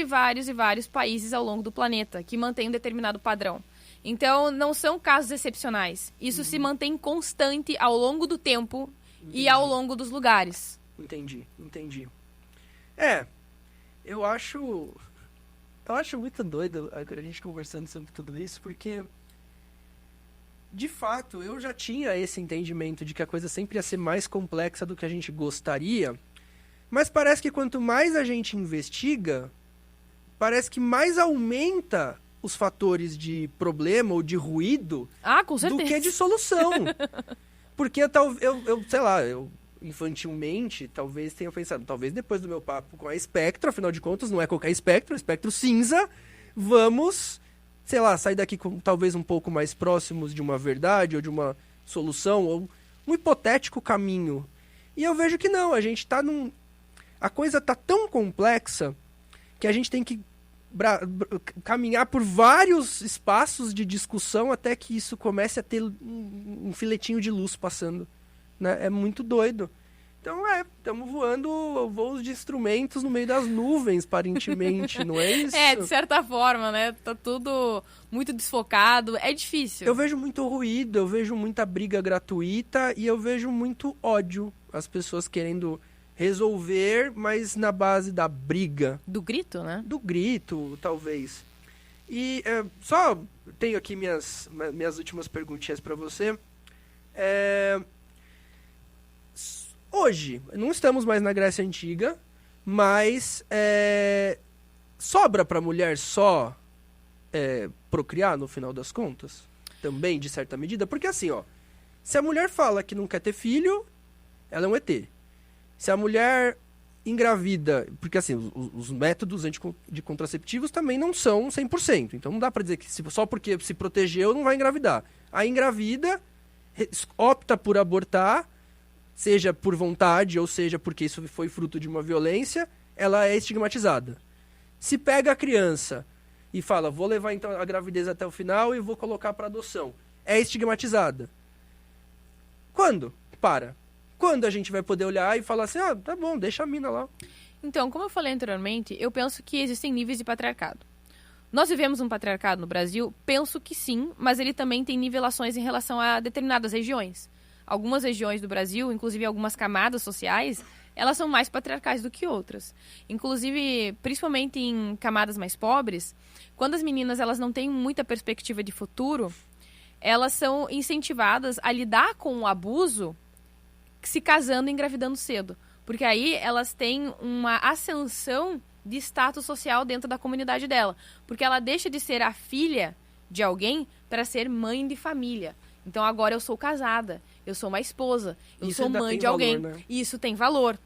países ao longo do planeta que mantêm um determinado padrão. Então, não são casos excepcionais. Isso se mantém constante ao longo do tempo e ao longo dos lugares. Entendi. Eu acho muito doido a gente conversando sobre tudo isso, porque, de fato, eu já tinha esse entendimento de que a coisa sempre ia ser mais complexa do que a gente gostaria, mas parece que quanto mais a gente investiga, parece que mais aumenta os fatores de problema ou de ruído Com certeza. do que de solução. Porque eu sei lá, eu infantilmente talvez tenha pensado, talvez depois do meu papo com a Espectro, afinal de contas não é qualquer Espectro, é Espectro cinza, vamos, sei lá, sair daqui talvez um pouco mais próximos de uma verdade ou de uma solução ou um hipotético caminho. E eu vejo que não, a gente tá a coisa tá tão complexa que a gente tem que caminhar por vários espaços de discussão até que isso comece a ter um filetinho de luz passando, né? É muito doido. Então, estamos voando voos de instrumentos no meio das nuvens, aparentemente, não é isso? De certa forma, né? Tá tudo muito desfocado, é difícil. Eu vejo muito ruído, eu vejo muita briga gratuita e eu vejo muito ódio. As pessoas querendo resolver, mas na base da briga. Do grito, né? Do grito, talvez. E só tenho aqui minhas últimas perguntinhas para você. Hoje, não estamos mais na Grécia Antiga, mas sobra para a mulher só procriar no final das contas? Também, de certa medida? Porque assim, se a mulher fala que não quer ter filho, ela é um ET. Se a mulher engravida, porque assim, os métodos de contraceptivos também não são 100%, então não dá pra dizer que só porque se protegeu não vai engravidar. A engravida opta por abortar, seja por vontade ou seja porque isso foi fruto de uma violência, ela é estigmatizada. Se pega a criança e fala, vou levar então a gravidez até o final e vou colocar para adoção, é estigmatizada. Quando? Quando a gente vai poder olhar e falar assim, tá bom, deixa a mina lá. Então, como eu falei anteriormente, eu penso que existem níveis de patriarcado. Nós vivemos um patriarcado no Brasil? Penso que sim, mas ele também tem nivelações em relação a determinadas regiões. Algumas regiões do Brasil, inclusive algumas camadas sociais, elas são mais patriarcais do que outras. Inclusive, principalmente em camadas mais pobres, quando as meninas elas não têm muita perspectiva de futuro, elas são incentivadas a lidar com o abuso se casando e engravidando cedo. Porque aí elas têm uma ascensão de status social dentro da comunidade dela. Porque ela deixa de ser a filha de alguém para ser mãe de família. Então agora eu sou casada, eu sou uma esposa, eu sou mãe de alguém. Valor, né? E isso tem valor.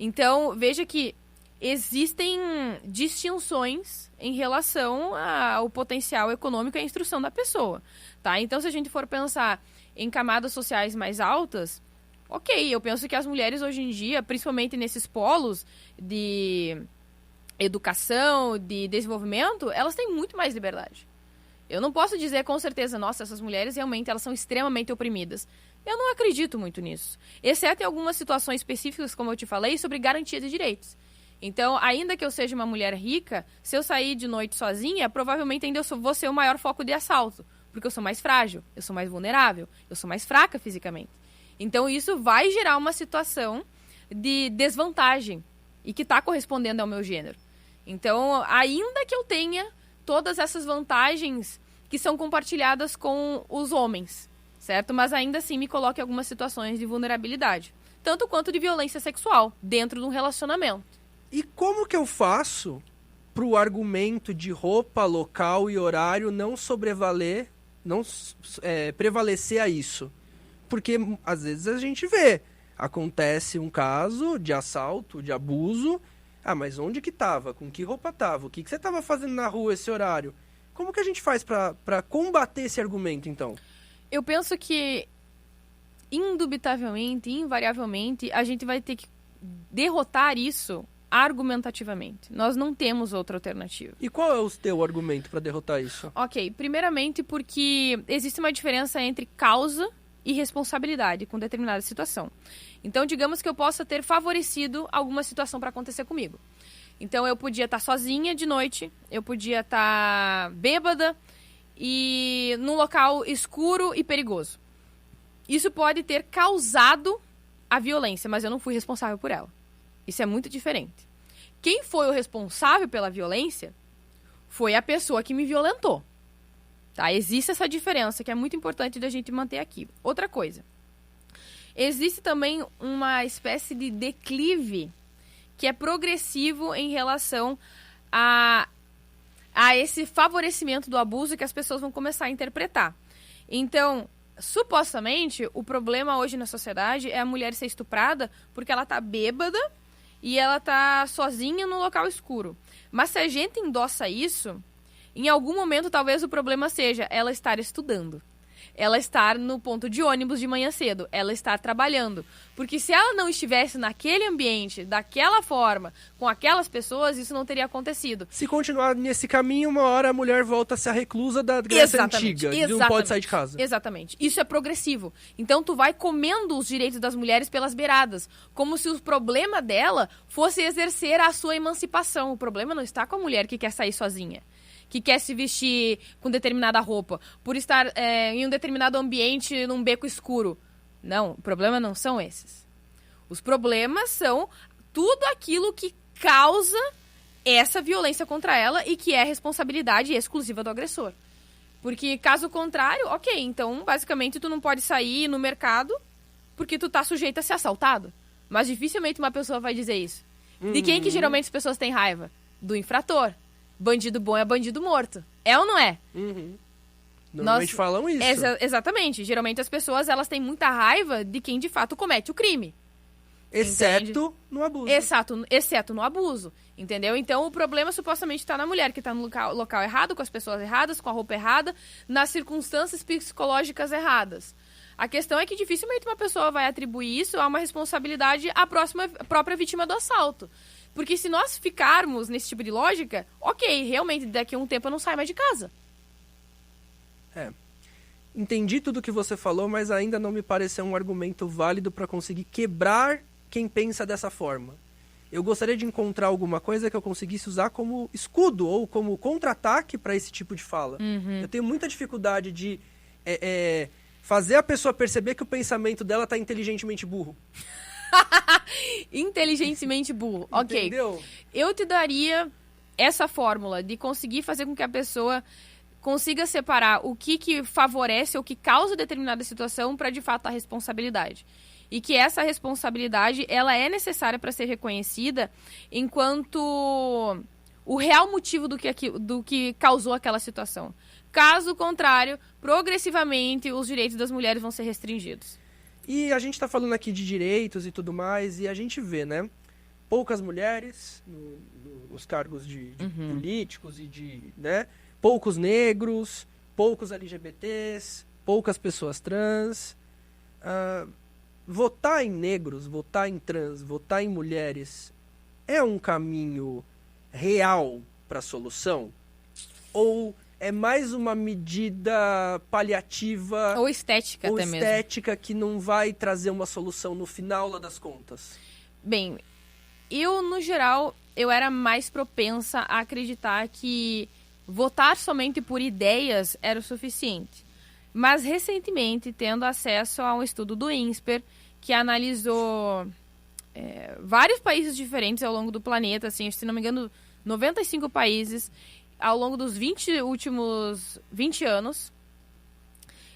Então, veja que existem distinções em relação ao potencial econômico e à instrução da pessoa. Tá? Então, se a gente for pensar em camadas sociais mais altas, ok, eu penso que as mulheres hoje em dia, principalmente nesses polos de educação, de desenvolvimento, elas têm muito mais liberdade. Eu não posso dizer com certeza, nossa, essas mulheres realmente elas são extremamente oprimidas. Eu não acredito muito nisso. Exceto em algumas situações específicas, como eu te falei, sobre garantia de direitos. Então, ainda que eu seja uma mulher rica, se eu sair de noite sozinha, provavelmente ainda vou ser o maior foco de assalto. Porque eu sou mais frágil, eu sou mais vulnerável, eu sou mais fraca fisicamente. Então, isso vai gerar uma situação de desvantagem e que está correspondendo ao meu gênero. Então, ainda que eu tenha todas essas vantagens que são compartilhadas com os homens, certo? Mas ainda assim me coloca em algumas situações de vulnerabilidade. Tanto quanto de violência sexual dentro de um relacionamento. E como que eu faço pro argumento de roupa, local e horário não sobrevaler, não prevalecer a isso? Porque às vezes a gente vê, acontece um caso de assalto, de abuso. Ah, mas onde que tava? Com que roupa tava? O que você tava fazendo na rua esse horário? Como que a gente faz pra combater esse argumento, então? Eu penso que, indubitavelmente, invariavelmente, a gente vai ter que derrotar isso argumentativamente. Nós não temos outra alternativa. E qual é o teu argumento para derrotar isso? Ok, primeiramente porque existe uma diferença entre causa e responsabilidade com determinada situação. Então, digamos que eu possa ter favorecido alguma situação para acontecer comigo. Então, eu podia estar sozinha de noite, eu podia estar bêbada e num local escuro e perigoso. Isso pode ter causado a violência, mas eu não fui responsável por ela. Isso é muito diferente. Quem foi o responsável pela violência foi a pessoa que me violentou. Tá? Existe essa diferença que é muito importante da gente manter aqui. Outra coisa. Existe também uma espécie de declive que é progressivo em relação a esse favorecimento do abuso que as pessoas vão começar a interpretar. Então, supostamente, o problema hoje na sociedade é a mulher ser estuprada porque ela tá bêbada e ela tá sozinha no local escuro. Mas se a gente endossa isso, em algum momento talvez o problema seja ela estar estudando. Ela estar no ponto de ônibus de manhã cedo, ela estar trabalhando. Porque se ela não estivesse naquele ambiente, daquela forma, com aquelas pessoas, isso não teria acontecido. Se continuar nesse caminho, uma hora a mulher volta a ser a reclusa da Grécia Antiga. E não pode sair de casa. Exatamente. Isso é progressivo. Então tu vai comendo os direitos das mulheres pelas beiradas. Como se o problema dela fosse exercer a sua emancipação. O problema não está com a mulher que quer sair sozinha, que quer se vestir com determinada roupa, por estar em um determinado ambiente, num beco escuro. Não, o problema não são esses. Os problemas são tudo aquilo que causa essa violência contra ela e que é responsabilidade exclusiva do agressor. Porque, caso contrário, ok, então, basicamente, tu não pode sair no mercado porque tu tá sujeito a ser assaltado. Mas dificilmente uma pessoa vai dizer isso. De quem que geralmente as pessoas têm raiva? Do infrator. Bandido bom é bandido morto. É ou não é? Normalmente falam isso. Exatamente. Geralmente as pessoas elas têm muita raiva de quem de fato comete o crime. Exceto no abuso. Exceto no abuso. Entendeu? Então o problema supostamente está na mulher, que está no local errado, com as pessoas erradas, com a roupa errada, nas circunstâncias psicológicas erradas. A questão é que dificilmente uma pessoa vai atribuir isso a uma responsabilidade à própria vítima do assalto. Porque se nós ficarmos nesse tipo de lógica, ok, realmente daqui a um tempo eu não saio mais de casa. Entendi tudo que você falou, mas ainda não me pareceu um argumento válido para conseguir quebrar quem pensa dessa forma. Eu gostaria de encontrar alguma coisa que eu conseguisse usar como escudo ou como contra-ataque para esse tipo de fala. Eu tenho muita dificuldade de fazer a pessoa perceber que o pensamento dela tá inteligentemente burro. Inteligentemente burro. Ok. Entendeu? Eu te daria essa fórmula de conseguir fazer com que a pessoa consiga separar o que favorece ou que causa determinada situação para, de fato, a responsabilidade. E que essa responsabilidade, ela é necessária para ser reconhecida enquanto o real motivo do que causou aquela situação. Caso contrário, progressivamente, os direitos das mulheres vão ser restringidos. E a gente está falando aqui de direitos e tudo mais, e a gente vê, né? Poucas mulheres nos cargos de políticos e de, né? Poucos negros, poucos LGBTs, poucas pessoas trans. Votar em negros, votar em trans, votar em mulheres é um caminho real para a solução? Ou é mais uma medida paliativa Ou estética ou até mesmo. estética que não vai trazer uma solução no final lá das contas? Bem, eu, no geral, eu era mais propensa a acreditar que votar somente por ideias era o suficiente. Mas, recentemente, tendo acesso a um estudo do INSPER, que analisou vários países diferentes ao longo do planeta, assim, se não me engano, 95 países, ao longo dos últimos 20 anos,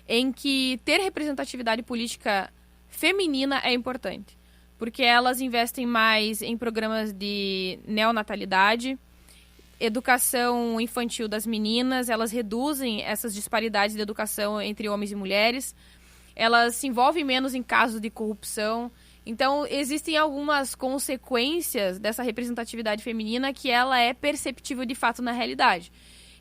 em que ter representatividade política feminina é importante. Porque elas investem mais em programas de neonatalidade, educação infantil das meninas, elas reduzem essas disparidades de educação entre homens e mulheres, elas se envolvem menos em casos de corrupção. Então, existem algumas consequências dessa representatividade feminina que ela é perceptível de fato na realidade.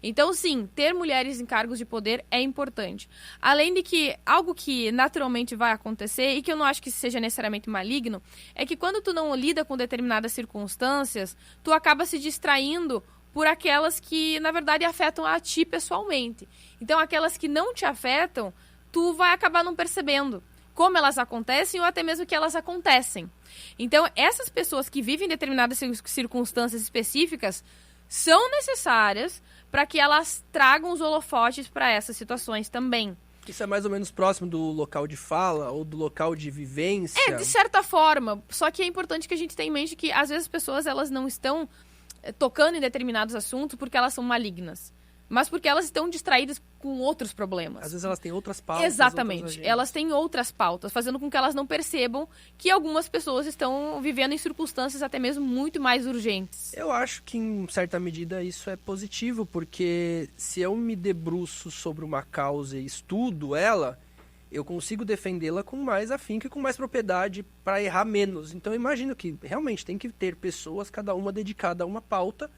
Então, sim, ter mulheres em cargos de poder é importante. Além de que algo que naturalmente vai acontecer, e que eu não acho que seja necessariamente maligno, é que quando tu não lida com determinadas circunstâncias, tu acaba se distraindo por aquelas que, na verdade, afetam a ti pessoalmente. Então, aquelas que não te afetam, tu vai acabar não percebendo como elas acontecem ou até mesmo que elas acontecem. Então, essas pessoas que vivem determinadas circunstâncias específicas são necessárias para que elas tragam os holofotes para essas situações também. Isso é mais ou menos próximo do local de fala ou do local de vivência? De certa forma. Só que é importante que a gente tenha em mente que, às vezes, as pessoas elas não estão tocando em determinados assuntos porque elas são malignas, mas porque elas estão distraídas com outros problemas. Às vezes elas têm outras pautas. Exatamente. Elas têm outras pautas, fazendo com que elas não percebam que algumas pessoas estão vivendo em circunstâncias até mesmo muito mais urgentes. Eu acho que, em certa medida, isso é positivo, porque se eu me debruço sobre uma causa e estudo ela, eu consigo defendê-la com mais afinco e com mais propriedade para errar menos. Então, eu imagino que realmente tem que ter pessoas, cada uma dedicada a uma pauta,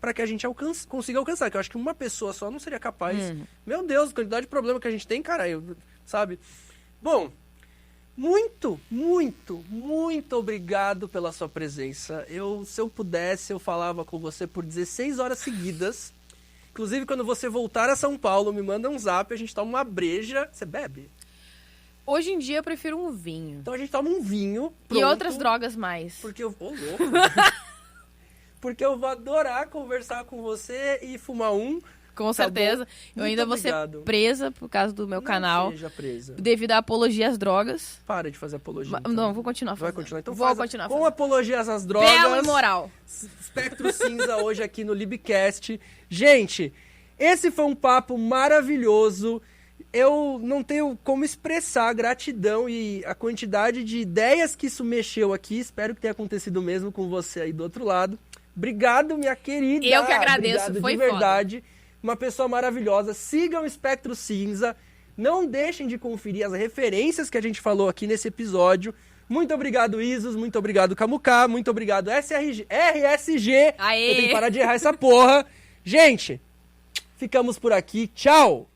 para que a gente consiga alcançar. Que eu acho que uma pessoa só não seria capaz. Meu Deus, a quantidade de problema que a gente tem, cara, sabe? Bom, muito, muito, muito obrigado pela sua presença. Se eu pudesse, eu falava com você por 16 horas seguidas. Inclusive, quando você voltar a São Paulo, me manda um zap, a gente toma uma breja. Você bebe? Hoje em dia, eu prefiro um vinho. Então, a gente toma um vinho. Pronto, e outras drogas mais. Porque eu... Ô, louco! Porque eu vou adorar conversar com você e fumar um. Com certeza. Eu ainda vou ser presa por causa do meu canal. Não seja presa. Devido à apologia às drogas. Para de fazer apologia. Então. Não, vou continuar fazendo. Vai continuar? Então vou continuar com apologia às drogas. Belo e moral. Espectro Cinza hoje aqui no Libcast. Gente, esse foi um papo maravilhoso. Eu não tenho como expressar a gratidão e a quantidade de ideias que isso mexeu aqui. Espero que tenha acontecido mesmo com você aí do outro lado. Obrigado, minha querida. Eu que agradeço, obrigado, foi de verdade. Foda. Uma pessoa maravilhosa. Sigam o Espectro Cinza. Não deixem de conferir as referências que a gente falou aqui nesse episódio. Muito obrigado, Isos. Muito obrigado, Kamuká. Muito obrigado, RSG. Aê! Eu tenho que parar de errar essa porra. Gente, ficamos por aqui. Tchau!